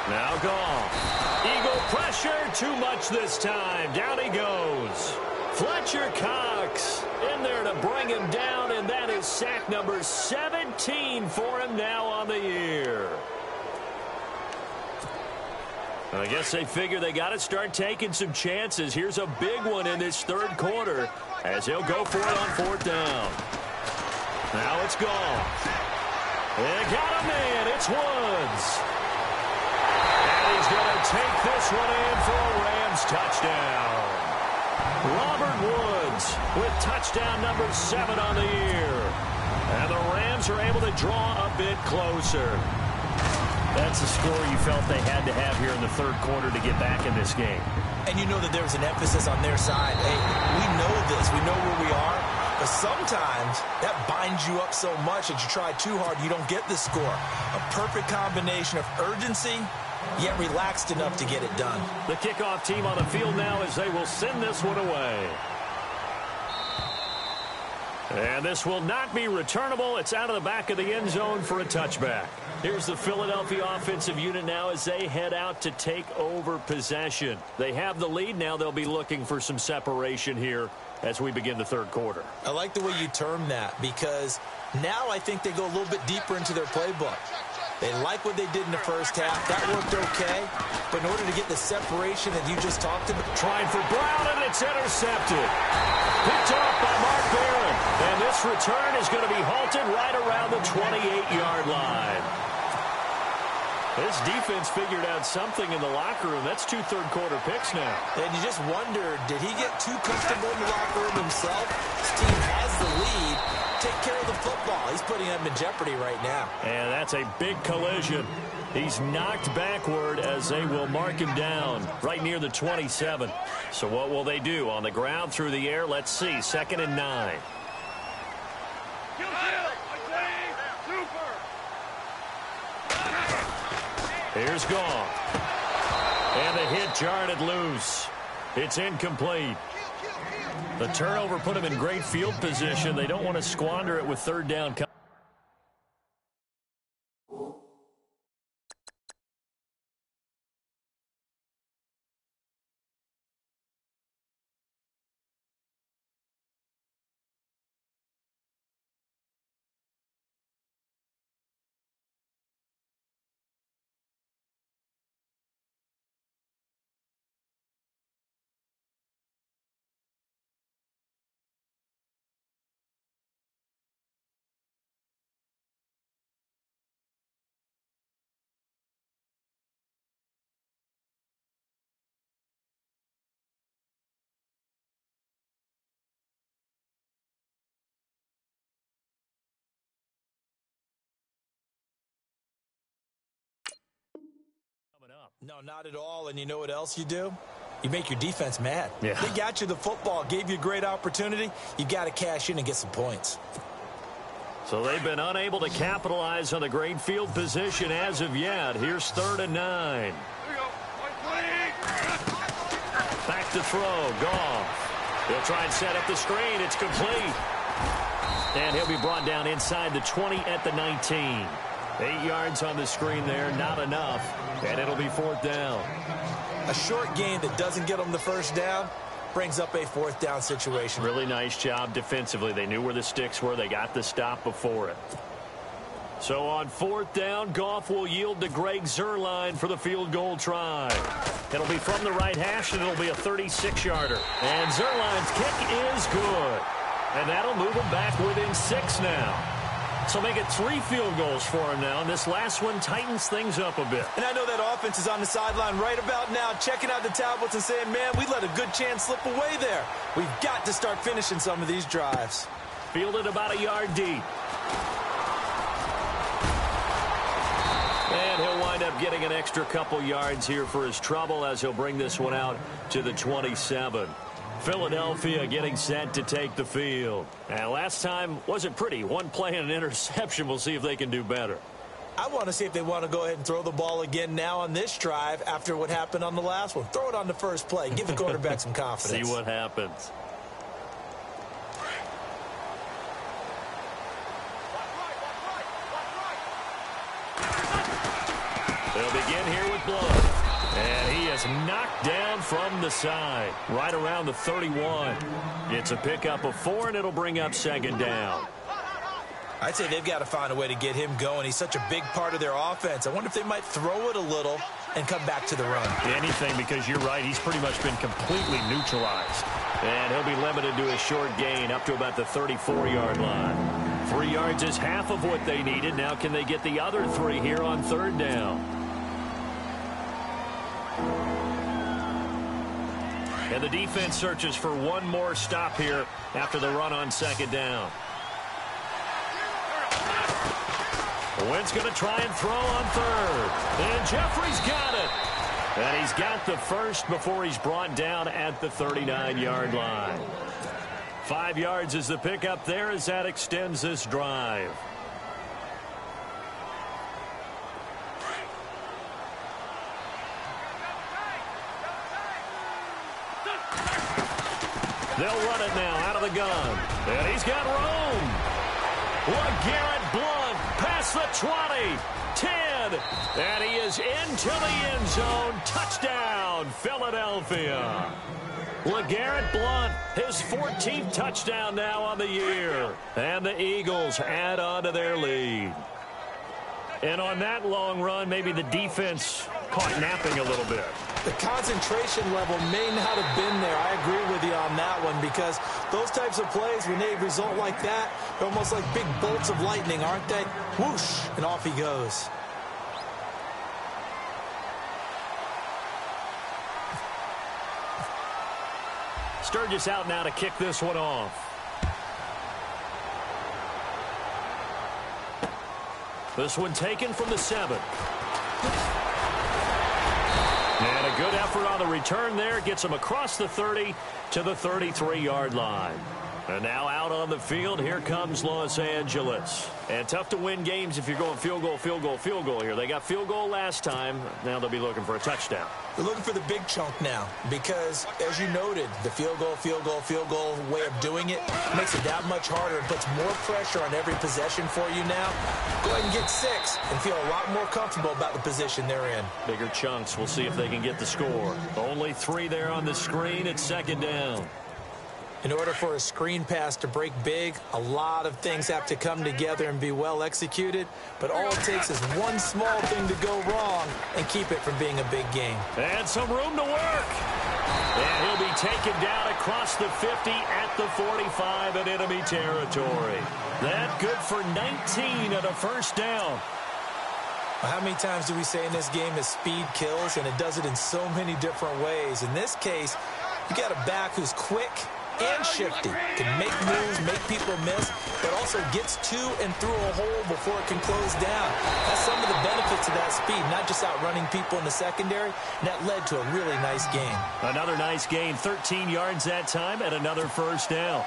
Now Goff. Eagle pressure, too much this time. Down he goes. Fletcher Cox in there to bring him down, and that is sack number 17 for him now on the year. I guess they figure they got to start taking some chances. Here's a big one in this 3rd quarter as they'll go for it on 4th down. Now it's Goff. They got him in. It's Woods. And he's going to take this one in for a Rams touchdown. Robert Woods with touchdown number 7 on the year. And the Rams are able to draw a bit closer. That's a score you felt they had to have here in the 3rd quarter to get back in this game. And you know that there was an emphasis on their side. Hey, we know this. We know where we are. But sometimes that binds you up so much that you try too hard, you don't get the score. A perfect combination of urgency, yet relaxed enough to get it done. The kickoff team on the field now as they will send this one away. And this will not be returnable. It's out of the back of the end zone for a touchback. Here's the Philadelphia offensive unit now as they head out to take over possession. They have the lead. Now they'll be looking for some separation here as we begin the 3rd quarter. I like the way you term that because now I think they go a little bit deeper into their playbook. They like what they did in the first half. That worked okay. But in order to get the separation that you just talked about. Trying for Brown, and it's intercepted. Picked off by Mark Barron. And this return is going to be halted right around the 28-yard line. This defense figured out something in the locker room. That's 2 third-quarter picks now. And you just wonder, did he get too comfortable in the locker room himself? His team has the lead. Take care of the football. He's putting them in jeopardy right now. And that's a big collision. He's knocked backward as they will mark him down right near the 27. So what will they do? On the ground, through the air, let's see. 2nd and 9. Here's Goff. And the hit jarred loose. It's incomplete. The turnover put him in great field position. They don't want to squander it with 3rd down. No, not at all. And you know what else you do? You make your defense mad. Yeah. They got you the football, gave you a great opportunity. You got to cash in and get some points. So they've been unable to capitalize on the great field position as of yet. Here's 3rd and 9. Back to throw. Goff. He'll try and set up the screen. It's complete. And he'll be brought down inside the 20 at the 19. 8 yards on the screen there, not enough. And it'll be 4th down. A short gain that doesn't get them the first down brings up a 4th down situation. Really nice job defensively. They knew where the sticks were. They got the stop before it. So on 4th down, Goff will yield to Greg Zuerlein for the field goal try. It'll be from the right hash, and it'll be a 36-yarder. And Zuerlein's kick is good. And that'll move him back within 6 now. So make it 3 field goals for him now, and this last one tightens things up a bit. And I know that offense is on the sideline right about now, checking out the tablets and saying, man, we let a good chance slip away there. We've got to start finishing some of these drives. Fielded about a yard deep. And he'll wind up getting an extra couple yards here for his trouble as he'll bring this one out to the 27. Philadelphia getting set to take the field. And last time wasn't pretty. One play and an interception. We'll see if they can do better. I want to see if they want to go ahead and throw the ball again now on this drive after what happened on the last one. Throw it on the first play. Give the quarterback some confidence. See what happens. They'll begin here with Blunt. And he is knocked down from the side, right around the 31. It's a pickup of 4, and it'll bring up 2nd down. I'd say they've got to find a way to get him going. He's such a big part of their offense. I wonder if they might throw it a little and come back to the run. Anything, because you're right. He's pretty much been completely neutralized. And he'll be limited to a short gain up to about the 34-yard line. 3 yards is half of what they needed. Now can they get the other 3 here on 3rd down? And the defense searches for one more stop here after the run on 2nd down. Wentz going to try and throw on 3rd. And Jeffrey's got it. And he's got the first before he's brought down at the 39-yard line. 5 yards is the pickup there as that extends this drive. They'll run it now out of the gun. And he's got room. LeGarrette Blount past the 20, 10, and he is into the end zone. Touchdown, Philadelphia. LeGarrette Blount, his 14th touchdown now on the year. And the Eagles add on to their lead. And on that long run, maybe the defense caught napping a little bit. The concentration level may not have been there. I agree with you on that one, because those types of plays, when they result like that, they're almost like big bolts of lightning, aren't they? Whoosh, and off he goes. Sturgis out now to kick this one off. This one taken from the 7. And a good effort on the return there. Gets him across the 30 to the 33-yard line. And now out on the field, here comes Los Angeles. And tough to win games if you're going field goal, field goal, field goal here. They got field goal last time. Now they'll be looking for a touchdown. They're looking for the big chunk now because, as you noted, the field goal way of doing it makes it that much harder and puts more pressure on every possession for you now. Go ahead and get 6 and feel a lot more comfortable about the position they're in. Bigger chunks. We'll see if they can get the score. Only 3 there on the screen. It's second down. In order for a screen pass to break big, a lot of things have to come together and be well executed, but all it takes is one small thing to go wrong and keep it from being a big game. And some room to work. And he'll be taken down across the 50 at the 45 in enemy territory. That good for 19 at a first down. How many times do we say in this game that speed kills, and it does it in so many different ways? In this case, you got a back who's quick and shifty, can make moves, make people miss, but also gets to and through a hole before it can close down. That's some of the benefits of that speed, not just outrunning people in the secondary, and that led to a really nice game. Another nice gain, 13 yards that time, and another first down.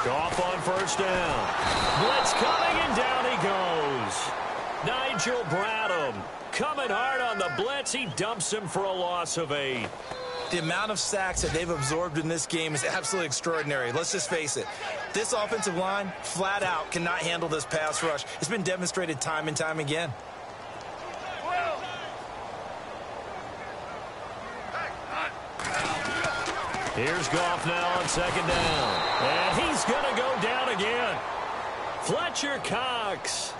Goff on first down. Blitz coming, and down he goes. Nigel Bradham coming hard on the blitz. He dumps him for a loss of 8. The amount of sacks that they've absorbed in this game is absolutely extraordinary. Let's just face it. This offensive line, flat out, cannot handle this pass rush. It's been demonstrated time and time again. Here's Goff now on second down. And he's going to go down again. Fletcher Cox.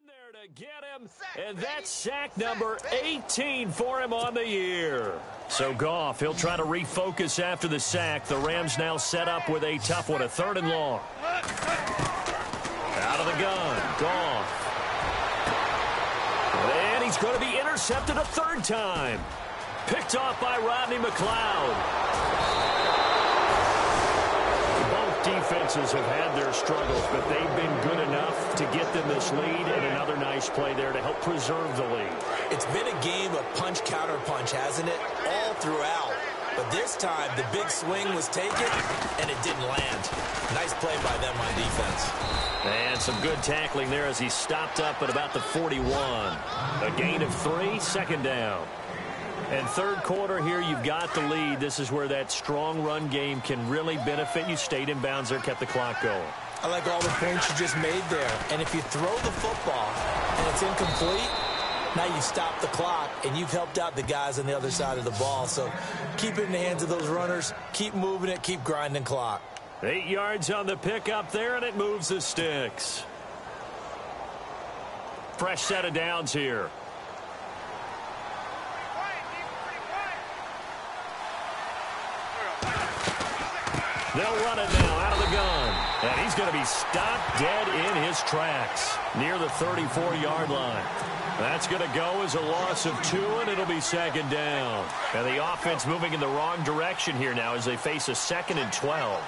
There to get him, and that's sack number 18 for him on the year. So Goff, he'll try to refocus after the sack. The Rams now set up with a tough one, a 3rd and long. Out of the gun, Goff. And he's going to be intercepted a 3rd time. Picked off by Rodney McLeod. Defenses have had their struggles, but they've been good enough to get them this lead, and another nice play there to help preserve the lead. It's been a game of punch-counter-punch, hasn't it? All throughout. But this time, the big swing was taken, and it didn't land. Nice play by them on defense. And some good tackling there as he stopped up at about the 41. A gain of 3, second down. And 3rd quarter here, you've got the lead. This is where that strong run game can really benefit you. Stayed in bounds there, kept the clock going. I like all the points you just made there. And if you throw the football and it's incomplete, now you stop the clock and you've helped out the guys on the other side of the ball. So keep it in the hands of those runners. Keep moving it. Keep grinding clock. 8 yards on the pickup there, and it moves the sticks. Fresh set of downs here. They'll run it now out of the gun. And he's going to be stopped dead in his tracks near the 34-yard line. That's going to go as a loss of 2, and it'll be second down. And the offense moving in the wrong direction here now as they face a 2nd and 12.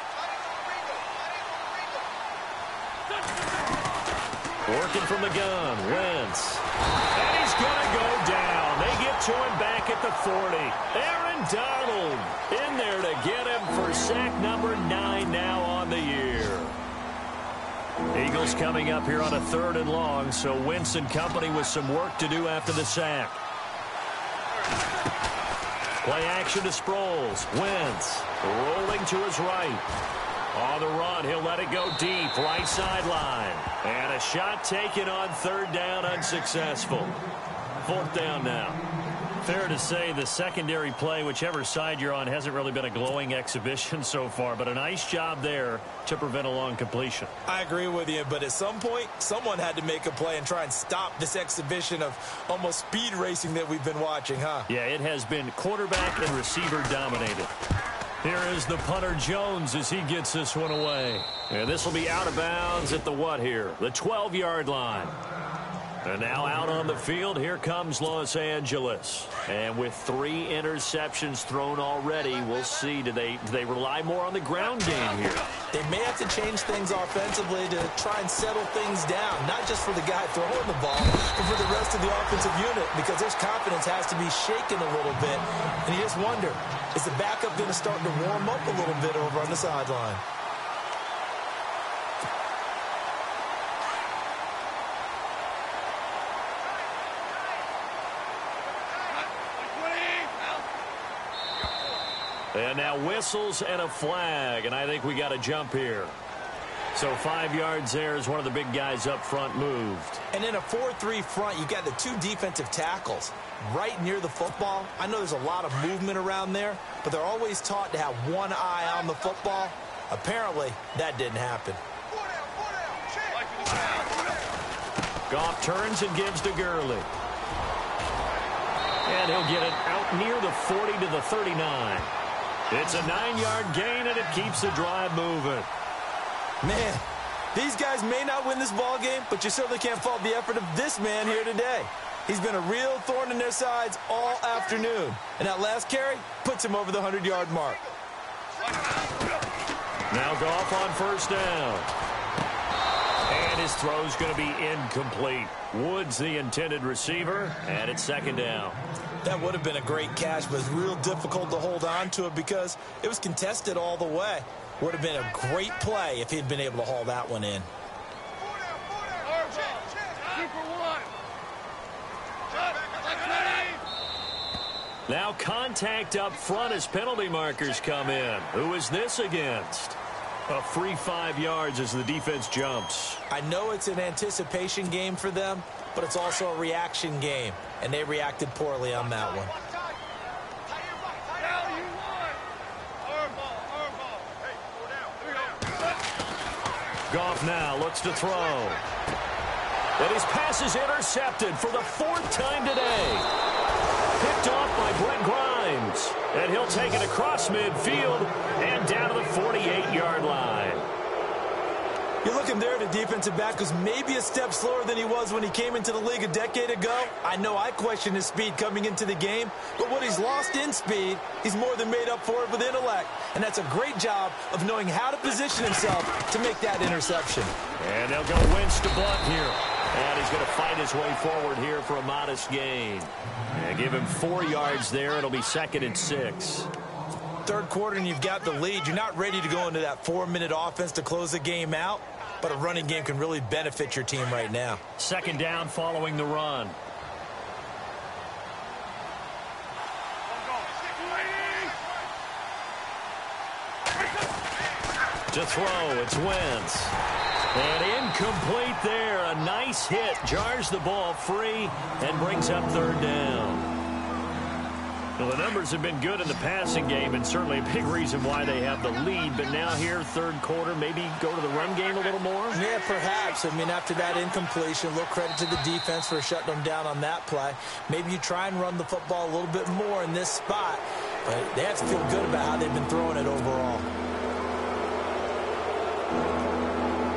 Working from the gun, Wentz. And he's going to go down. They get to him back at the 40. Aaron Donald in there to get him for sack number 9 now on the year. Eagles coming up here on a 3rd and long, so Wentz and company with some work to do after the sack. Play action to Sproles. Wentz rolling to his right. On the run, he'll let it go deep, right sideline. And a shot taken on 3rd down, unsuccessful. 4th down now. Fair to say the secondary play, whichever side you're on, hasn't really been a glowing exhibition so far, but a nice job there to prevent a long completion. I agree with you, but at some point, someone had to make a play and try and stop this exhibition of almost speed racing that we've been watching, huh? Yeah, it has been quarterback and receiver dominated. Here is the punter Jones as he gets this one away. And this will be out of bounds at the what here? The 12-yard line. And now out on the field, here comes Los Angeles. And with 3 interceptions thrown already, we'll see. Do they rely more on the ground game here? They may have to change things offensively to try and settle things down, not just for the guy throwing the ball, but for the rest of the offensive unit, because their confidence has to be shaken a little bit. And you just wonder, is the backup going to start to warm up a little bit over on the sideline? And now whistles and a flag, and I think we got a jump here. So 5 yards there as one of the big guys up front moved. And in a 4-3 front, you got the 2 defensive tackles right near the football. I know there's a lot of movement around there, but they're always taught to have one eye on the football. Apparently, that didn't happen. Goff turns and gives to Gurley. And he'll get it out near the 40 to the 39. It's a 9-yard gain, and it keeps the drive moving. Man, these guys may not win this ball game, but you certainly can't fault the effort of this man here today. He's been a real thorn in their sides all afternoon. And that last carry puts him over the 100-yard mark. Now Goff on 1st down. And his throw's going to be incomplete. Woods the intended receiver, and it's 2nd down. That would have been a great catch, but it's real difficult to hold on to it because it was contested all the way. Would have been a great play if he'd been able to haul that one in. Now contact up front as penalty markers come in. Who is this against? A free 5 yards as the defense jumps. I know it's an anticipation game for them, but it's also a reaction game, and they reacted poorly on that one. Goff now looks to throw. And his pass is intercepted for the 4th time today. Picked off by Brent Grimes. And he'll take it across midfield and down to the 48-yard line. You're looking there at a defensive back who's maybe a step slower than he was when he came into the league a decade ago. I know I questioned his speed coming into the game, but what he's lost in speed, he's more than made up for it with intellect. And that's a great job of knowing how to position himself to make that interception. And they'll go Wentz to Blunt here. And he's going to fight his way forward here for a modest gain. And give him 4 yards there. It'll be 2nd and 6. 3rd quarter and you've got the lead. You're not ready to go into that 4-minute offense to close the game out, but a running game can really benefit your team right now. 2nd down following the run. To throw, it's Wentz. And incomplete there. A nice hit. Jars the ball free and brings up 3rd down. Well, the numbers have been good in the passing game, and certainly a big reason why they have the lead. But now here, 3rd quarter, maybe go to the run game a little more? Yeah, perhaps. I mean, after that incompletion, a little credit to the defense for shutting them down on that play. Maybe you try and run the football a little bit more in this spot. But they have to feel good about how they've been throwing it overall.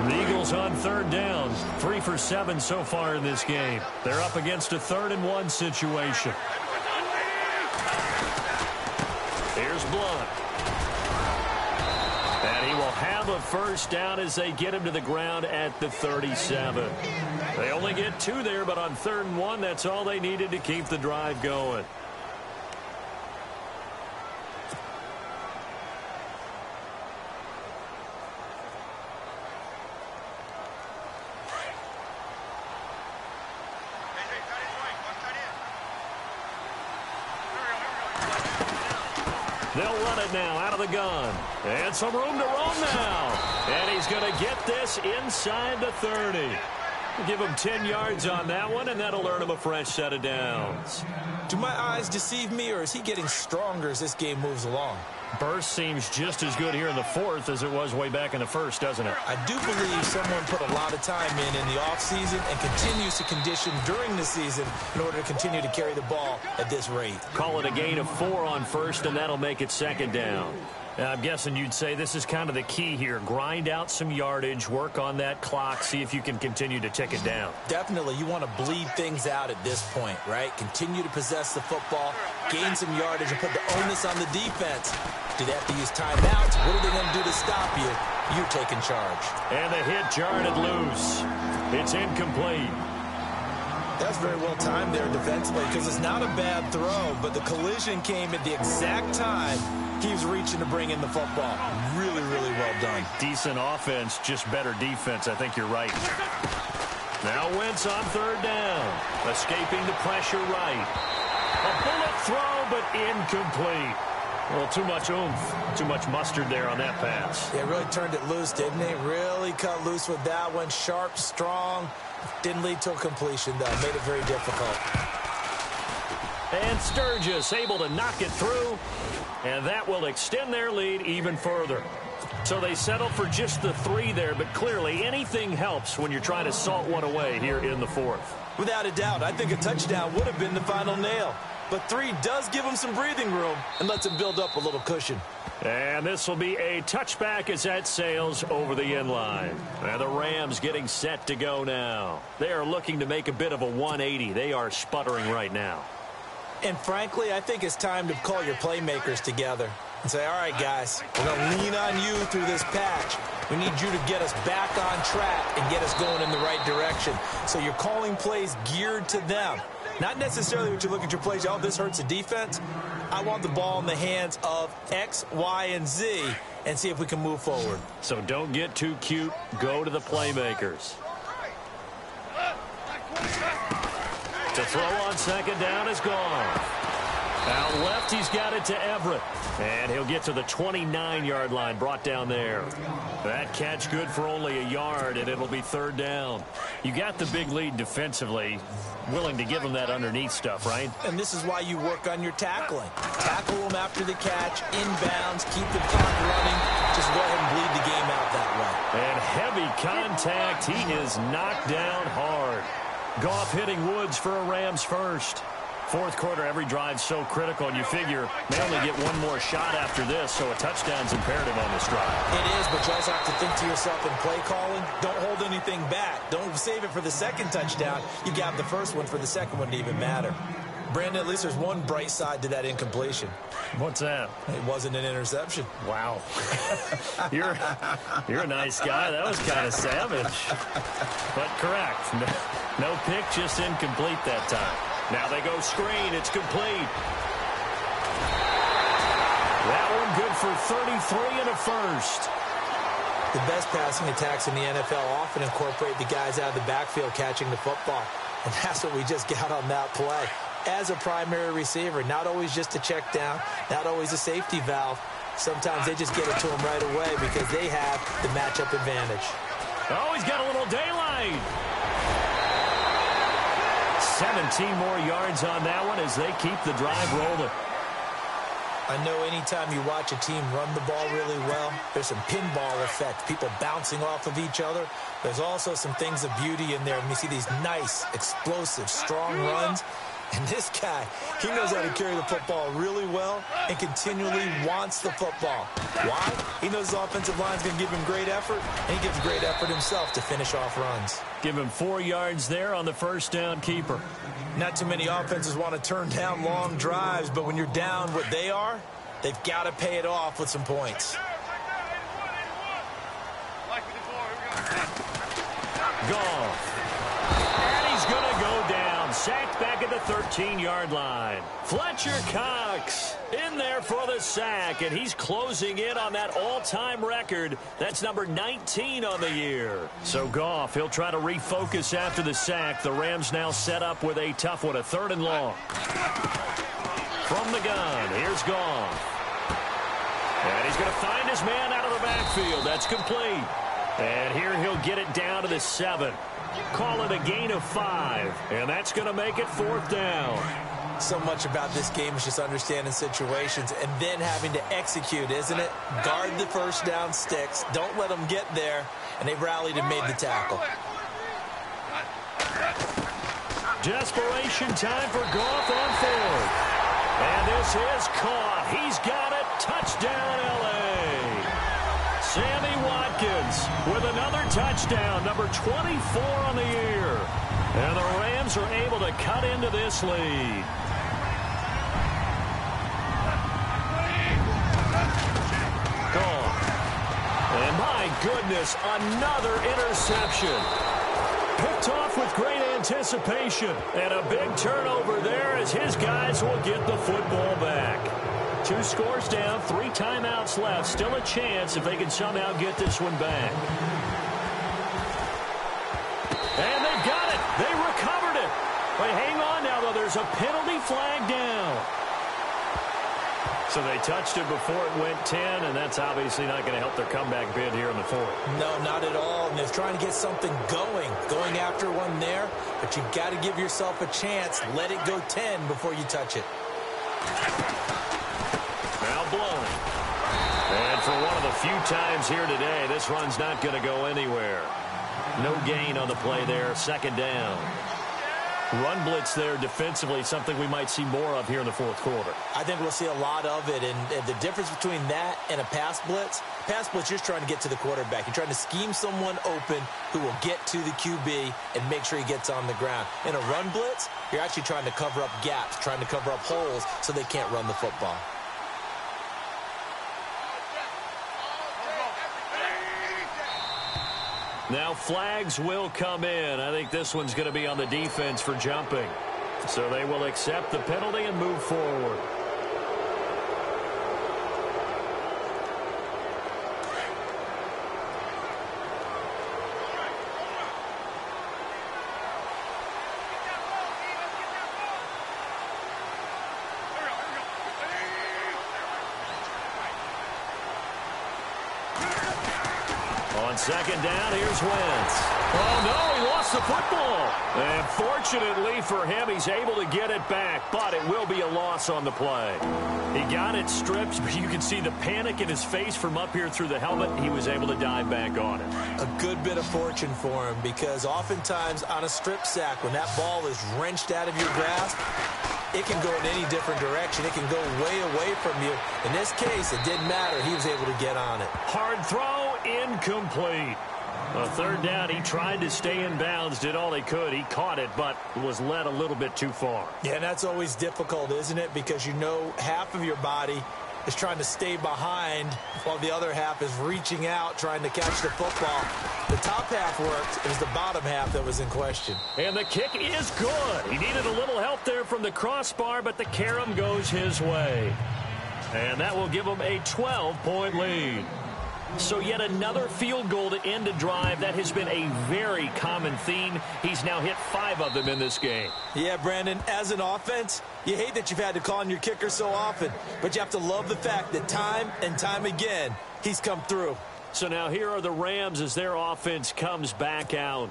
The Eagles on 3rd down. 3 for 7 so far in this game. They're up against a 3rd and 1 situation. Here's Blunt. And he will have a first down as they get him to the ground at the 37. They only get 2 there, but on 3rd and 1, that's all they needed to keep the drive going. They'll run it now out of the gun. And some room to roam now. And he's going to get this inside the 30. Give him 10 yards on that one, and that'll earn him a fresh set of downs. Do my eyes deceive me, or is he getting stronger as this game moves along? Burst seems just as good here in the 4th as it was way back in the 1st, doesn't it? I do believe someone put a lot of time in the offseason and continues to condition during the season in order to continue to carry the ball at this rate. Call it a gain of 4 on 1st, and that'll make it 2nd down. I'm guessing you'd say this is kind of the key here. Grind out some yardage, work on that clock, see if you can continue to tick it down. Definitely. You want to bleed things out at this point, right? Continue to possess the football, gain some yardage, and put the onus on the defense. Do they have to use timeouts? What are they going to do to stop you? You're taking charge. And the hit jarred it loose. It's incomplete. That's very well timed there defensively because it's not a bad throw, but the collision came at the exact time he was reaching to bring in the football. Really, really well done. Decent offense, just better defense. I think you're right. Now Wentz on 3rd down. Escaping the pressure right. A bullet throw, but incomplete. Well, too much oomph, too much mustard there on that pass. Yeah, really turned it loose, didn't he? Really cut loose with that one. Sharp, strong. Didn't lead to a completion, though. Made it very difficult. And Sturgis able to knock it through. And that will extend their lead even further. So they settle for just the 3 there, but clearly anything helps when you're trying to salt one away here in the 4th. Without a doubt, I think a touchdown would have been the final nail. But 3 does give them some breathing room and lets them build up a little cushion. And this will be a touchback as that sails over the end line. And the Rams getting set to go now. They are looking to make a bit of a 180. They are sputtering right now. And frankly, I think it's time to call your playmakers together and say, all right, guys, we're going to lean on you through this patch. We need you to get us back on track and get us going in the right direction. So you're calling plays geared to them. Not necessarily what you look at your plays, oh, this hurts the defense. I want the ball in the hands of X, Y, and Z and see if we can move forward. So don't get too cute. Go to the playmakers. To throw on 2nd down is gone. Out left, he's got it to Everett. And he'll get to the 29-yard line, brought down there. That catch good for only a yard, and it'll be 3rd down. You got the big lead defensively. Willing to give them that underneath stuff, right? And this is why you work on your tackling. Tackle them after the catch, inbounds, keep the clock running. Just go ahead and bleed the game out that way. And heavy contact. He is knocked down hard. Goff hitting Woods for a Rams first. 4th quarter, every drive so critical, and you figure they only get one more shot after this, so a touchdown's imperative on this drive. It is, but you also have to think to yourself in play calling, don't hold anything back. Don't save it for the 2nd touchdown. You got the 1st one for the 2nd one to even matter. Brandon, at least there's one bright side to that incompletion. What's that? It wasn't an interception. Wow. You're a nice guy. That was kind of savage. But correct. No pick, just incomplete that time. Now they go screen. It's complete. That one good for 33 and a first. The best passing attacks in the NFL often incorporate the guys out of the backfield catching the football. And that's what we just got on that play. As a primary receiver, not always just a check down, not always a safety valve. Sometimes they just get it to him right away because they have the matchup advantage. Oh, he's got a little daylight. 17 more yards on that one as they keep the drive rolling. I know anytime you watch a team run the ball really well, there's some pinball effect, people bouncing off of each other. There's also some things of beauty in there. And you see these nice, explosive, strong runs. And this guy, he knows how to carry the football really well and continually wants the football. Why? He knows his offensive line's going to give him great effort, and he gives great effort himself to finish off runs. Give him 4 yards there on the 1st down keeper. Not too many offenses want to turn down long drives, but when you're down what they are, they've got to pay it off with some points. Goff. And he's going to go down. Sacked back at the 13-yard line. Fletcher Cox in there for the sack, and he's closing in on that all-time record. That's number 19 on the year. So Goff, he'll try to refocus after the sack. The Rams now set up with a tough one, a 3rd and long. From the gun, here's Goff. And he's going to find his man out of the backfield. That's complete. And here he'll get it down to the 7. Call it a gain of 5. And that's going to make it 4th down. So much about this game is just understanding situations and then having to execute, isn't it? Guard the first down sticks. Don't let them get there. And they rallied and made the tackle. Desperation time for Goff on 4th. And this is caught. He's got it. Touchdown, L.A. Sammy Watkins with another touchdown, number 24 on the year. And the Rams are able to cut into this lead. Goff. And my goodness, another interception. Picked off with great anticipation. And a big turnover there as his guys will get the football back. 2 scores down, 3 timeouts left. Still a chance if they can somehow get this one back. And they've got it. They recovered it. But hang on now, though. There's a penalty flag down. So they touched it before it went 10, and that's obviously not going to help their comeback bid here in the 4th. No, not at all. And they're trying to get something going after one there. But you've got to give yourself a chance. Let it go 10 before you touch it. Now blown. And for one of the few times here today, this run's not going to go anywhere. No gain on the play there. 2nd down. Run blitz there defensively, something we might see more of here in the 4th quarter. I think we'll see a lot of it, and the difference between that and a pass blitz, you're just trying to get to the quarterback. You're trying to scheme someone open who will get to the QB and make sure he gets on the ground. In a run blitz, you're actually trying to cover up gaps, trying to cover up holes so they can't run the football. Now flags will come in. I think this one's going to be on the defense for jumping. So they will accept the penalty and move forward. On 2nd down, here's Wentz. Oh, no, he lost the football. And fortunately for him, he's able to get it back, but it will be a loss on the play. He got it stripped, but you can see the panic in his face from up here through the helmet. He was able to dive back on it. A good bit of fortune for him, because oftentimes on a strip sack, when that ball is wrenched out of your grasp, it can go in any different direction. It can go way away from you. In this case, it didn't matter. He was able to get on it. Hard throw, incomplete. A 3rd down, he tried to stay in bounds, did all he could. He caught it, but was led a little bit too far. Yeah, and that's always difficult, isn't it? Because you know half of your body is trying to stay behind while the other half is reaching out, trying to catch the football. The top half worked. It was the bottom half that was in question. And the kick is good. He needed a little help there from the crossbar, but the carom goes his way. And that will give him a 12-point lead. So yet another field goal to end a drive. That has been a very common theme. He's now hit 5 of them in this game. Yeah, Brandon, as an offense, you hate that you've had to call on your kicker so often, but you have to love the fact that time and time again, he's come through. So now here are the Rams as their offense comes back out.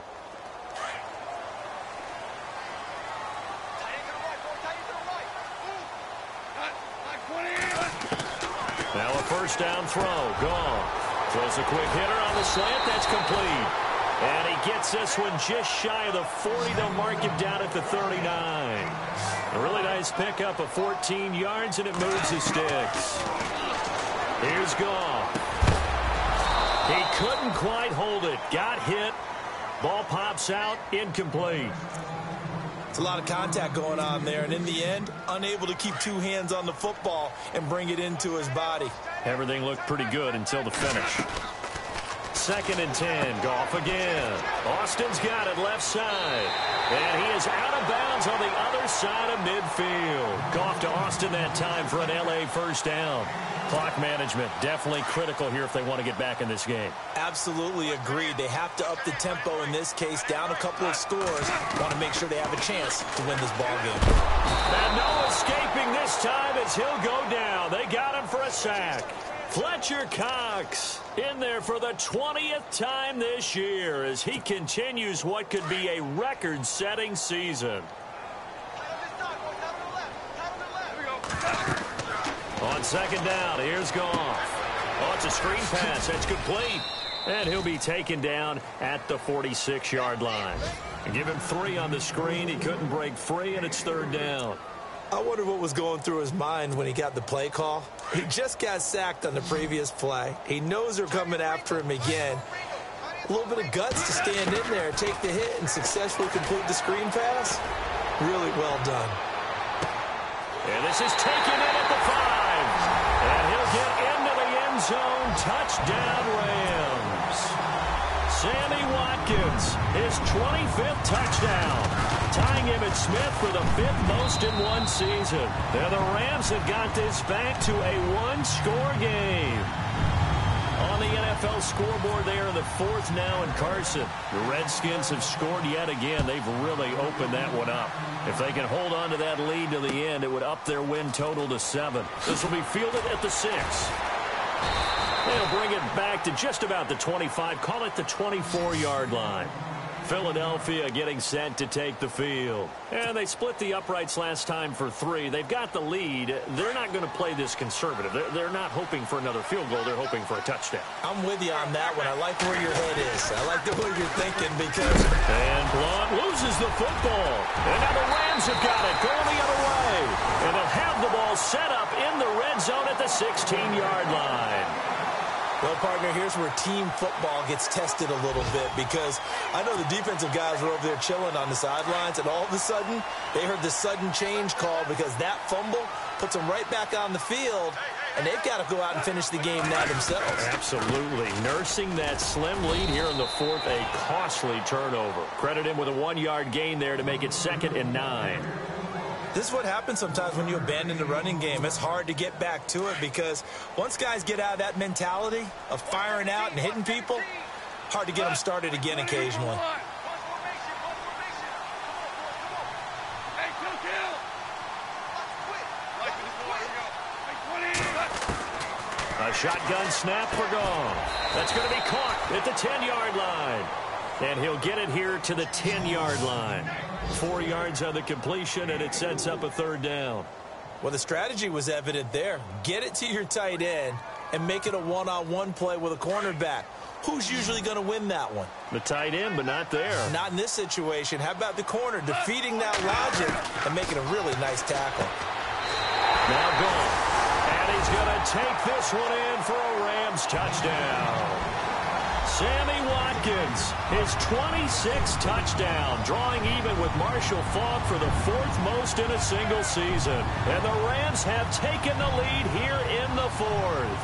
Now a 1st down throw. Gone. Throws a quick hitter on the slant. That's complete. And he gets this one just shy of the 40. They'll mark him down at the 39. A really nice pickup of 14 yards, and it moves the sticks. Here's Goff. He couldn't quite hold it. Got hit. Ball pops out. Incomplete. It's a lot of contact going on there, and in the end, unable to keep 2 hands on the football and bring it into his body. Everything looked pretty good until the finish. 2nd and 10. Goff again. Austin's got it left side. And he is out of bounds on the other side of midfield. Goff to Austin that time for an L.A. first down. Clock management definitely critical here if they want to get back in this game. Absolutely agreed. They have to up the tempo in this case. Down a couple of scores. Want to make sure they have a chance to win this ball game. And no escaping this time as he'll go down. They got him for a sack. Fletcher Cox in there for the 20th time this year as he continues what could be a record-setting season. On 2nd down, here's Goff. Oh, it's a screen pass. That's complete. And he'll be taken down at the 46-yard line. Give him 3 on the screen. He couldn't break free, and it's 3rd down. I wonder what was going through his mind when he got the play call. He just got sacked on the previous play. He knows they're coming after him again. A little bit of guts to stand in there, take the hit, and successfully complete the screen pass. Really well done. And this is taken in at the 5. And he'll get into the end zone. Touchdown, Rams. Sammy Watkins, his 25th touchdown, tying Emmitt Smith for the 5th most in one season. And the Rams have got this back to a 1-score game. On the NFL scoreboard, they are in the 4th now in Carson. The Redskins have scored yet again. They've really opened that one up. If they can hold on to that lead to the end, it would up their win total to 7. This will be fielded at the 6. They'll bring it back to just about the 25. Call it the 24-yard line. Philadelphia getting set to take the field. And they split the uprights last time for 3. They've got the lead. They're not going to play this conservative. They're not hoping for another field goal. They're hoping for a touchdown. I'm with you on that one. I like where your head is. I like the way you're thinking because... And Blount loses the football. And now the Rams have got it going the other way. And they'll have the ball set up in the red zone at the 16-yard line. Well, partner, here's where team football gets tested a little bit because I know the defensive guys were over there chilling on the sidelines, and all of a sudden, they heard the sudden change call because that fumble puts them right back on the field, and they've got to go out and finish the game now themselves. Absolutely. Nursing that slim lead here in the 4th, a costly turnover. Credit him with a 1-yard gain there to make it 2nd and 9. This is what happens sometimes when you abandon the running game. It's hard to get back to it because once guys get out of that mentality of firing out and hitting people, hard to get them started again occasionally. A shotgun snap for Goff. That's going to be caught at the 10-yard line. And he'll get it here to the 10-yard line. 4 yards on the completion, and it sets up a 3rd down. Well, the strategy was evident there. Get it to your tight end and make it a one-on-one play with a cornerback. Who's usually going to win that one? The tight end, but not there. Not in this situation. How about the corner defeating that logic and making a really nice tackle? Now Goff. And he's going to take this one in for a Rams touchdown. Sammy Watkins, his 26th touchdown, drawing even with Marshall Faulk for the 4th most in a single season. And the Rams have taken the lead here in the 4th.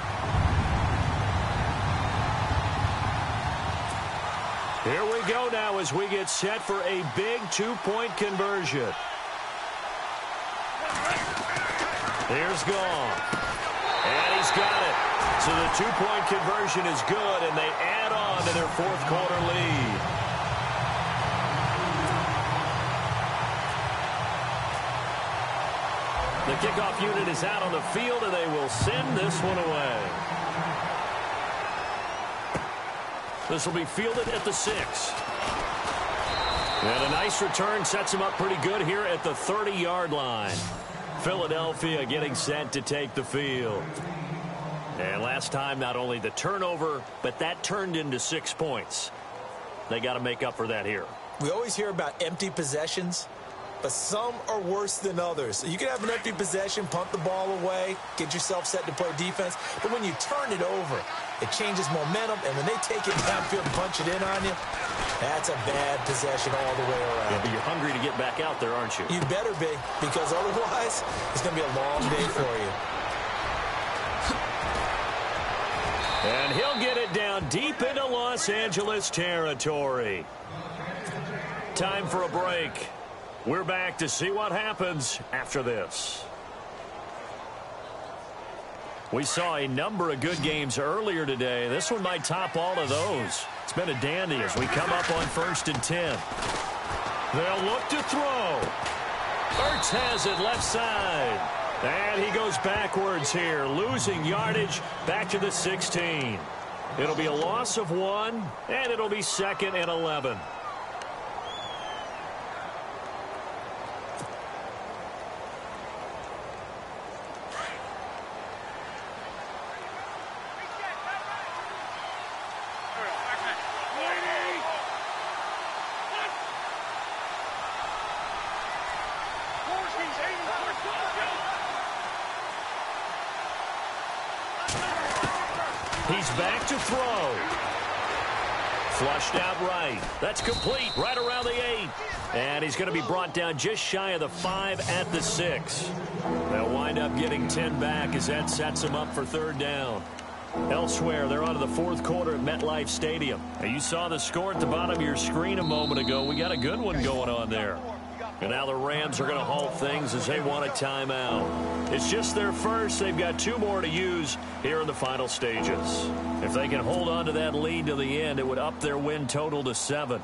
Here we go now as we get set for a big 2-point conversion. Here's Goff. And he's got it. So the 2-point conversion is good, and they add on to their 4th quarter lead. The kickoff unit is out on the field, and they will send this one away. This will be fielded at the 6. And a nice return sets him up pretty good here at the 30-yard line. Philadelphia getting set to take the field. And last time, not only the turnover, but that turned into 6 points. They got to make up for that here. We always hear about empty possessions, but some are worse than others. You can have an empty possession, punt the ball away, get yourself set to play defense, but when you turn it over, it changes momentum, and when they take it downfield and punch it in on you, that's a bad possession all the way around. Yeah, but you're hungry to get back out there, aren't you? You better be, because otherwise, it's going to be a long day for you. And he'll get it down down deep into Los Angeles territory. Time for a break. We're back to see what happens after this. We saw a number of good games earlier today. This one might top all of those. It's been a dandy as we come up on 1st and 10. They'll look to throw. Ertz has it left side. And he goes backwards here, losing yardage back to the 16. It'll be a loss of 1, and it'll be 2nd and 11. He's back to throw. Flushed out right. That's complete right around the 8. And he's going to be brought down just shy of the 5 at the 6. They'll wind up getting 10 back as that sets them up for 3rd down. Elsewhere, they're on to the 4th quarter at MetLife Stadium. Now, you saw the score at the bottom of your screen a moment ago. We got a good one going on there. And now the Rams are going to halt things as they want a timeout. It's just their first. They've got 2 more to use here in the final stages. If they can hold on to that lead to the end, it would up their win total to 7.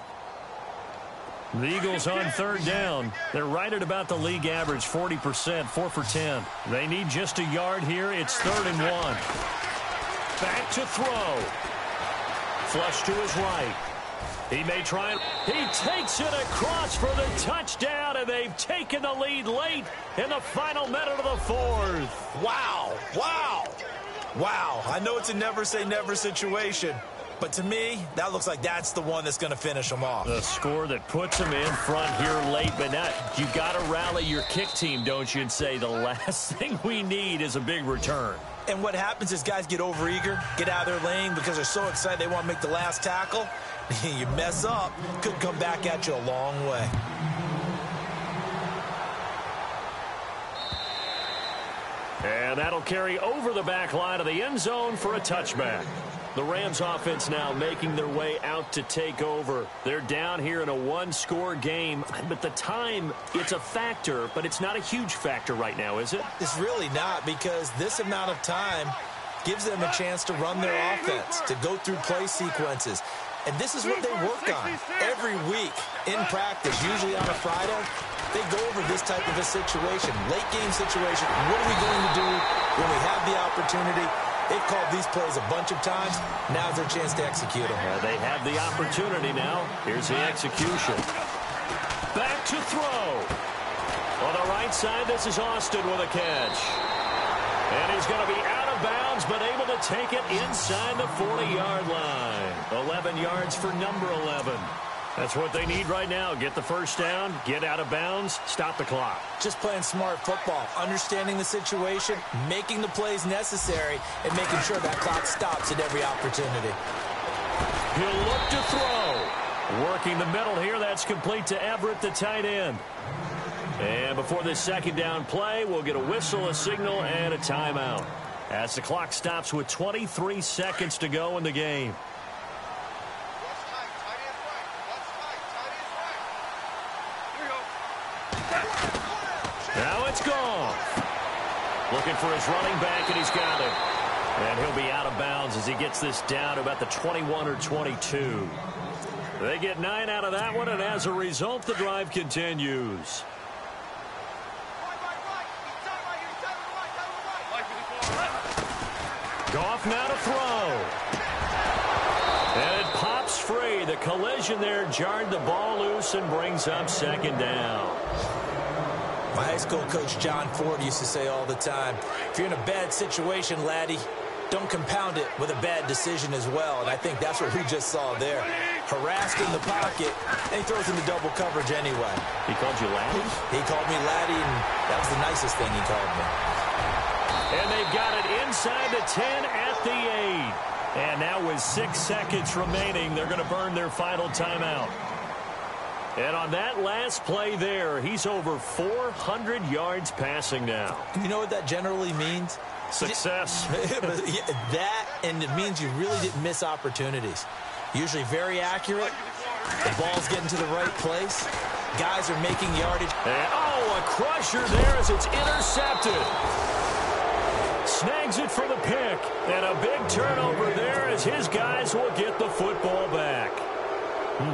The Eagles on 3rd down. They're right at about the league average, 40%, 4 for 10. They need just a yard here. It's 3rd and 1. Back to throw. Flush to his right. He may try it. He takes it across for the touchdown, and they've taken the lead late in the final minute of the 4th. Wow. Wow. Wow. I know it's a never-say-never situation, but to me, that looks like that's the one that's going to finish them off. The score that puts them in front here late, but now you got to rally your kick team, don't you, and say the last thing we need is a big return. And what happens is guys get overeager, get out of their lane because they're so excited they want to make the last tackle. You mess up, could come back at you a long way. And that'll carry over the back line of the end zone for a touchback. The Rams offense now making their way out to take over. They're down here in a 1-score game. But the time, it's a factor, but it's not a huge factor right now, is it? It's really not, because this amount of time gives them a chance to run their offense, to go through play sequences. And this is what they work on every week in practice, usually on a Friday. They go over this type of a situation, late game situation. What are we going to do when we have the opportunity? They've called these plays a bunch of times. Now's their chance to execute them. They have the opportunity now. Here's the execution. Back to throw. On the right side, this is Austin with a catch. And he's going to be out of bounds, but able to take it inside the 40-yard line. 11 yards for number 11. That's what they need right now. Get the first down, get out of bounds, stop the clock. Just playing smart football, understanding the situation, making the plays necessary, and making sure that clock stops at every opportunity. He'll look to throw. Working the middle here, that's complete to Everett, the tight end. And before this 2nd down play, we'll get a whistle, a signal, and a timeout. As the clock stops with 23 seconds to go in the game. Now it's gone. Looking for his running back, and he's got it. And he'll be out of bounds as he gets this down to about the 21 or 22. They get 9 out of that one, and as a result, the drive continues. Goff now to throw. And it pops free. The collision there jarred the ball loose and brings up 2nd down. My high school coach, John Ford, used to say all the time, if you're in a bad situation, laddie, don't compound it with a bad decision as well. And I think that's what we just saw there. Harassed in the pocket, and he throws into double coverage anyway. He called you laddie? He called me laddie, and that was the nicest thing he called me. And they've got it inside the 10 at the 8. And now with 6 seconds remaining, they're going to burn their final timeout. And on that last play there, he's over 400 yards passing now. You know what that generally means? Success. That, and it means you really didn't miss opportunities. Usually very accurate. The ball's getting to the right place. Guys are making yardage. And, a crusher there as it's intercepted. Snags it for the pick. And a big turnover there as his guys will get the football back.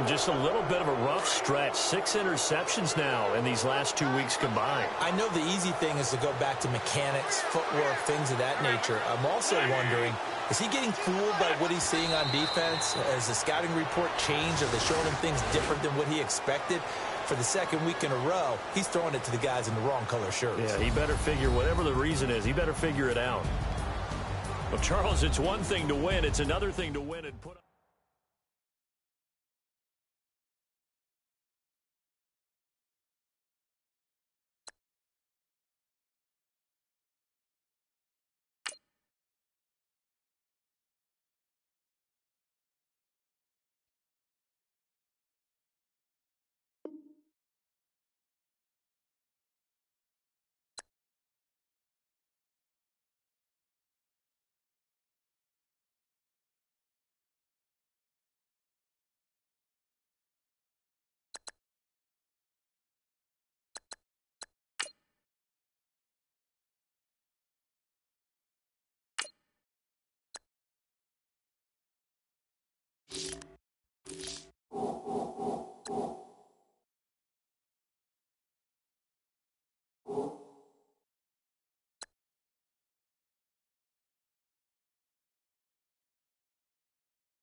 Just a little bit of a rough stretch. 6 interceptions now in these last 2 weeks combined. I know the easy thing is to go back to mechanics, footwork, things of that nature. I'm also wondering, is he getting fooled by what he's seeing on defense? Has the scouting report changed? Are they showing him things different than what he expected? For the second week in a row, he's throwing it to the guys in the wrong color shirts. Yeah, he better figure, whatever the reason is, he better figure it out. Well, Charles, it's one thing to win. It's another thing to win and put up.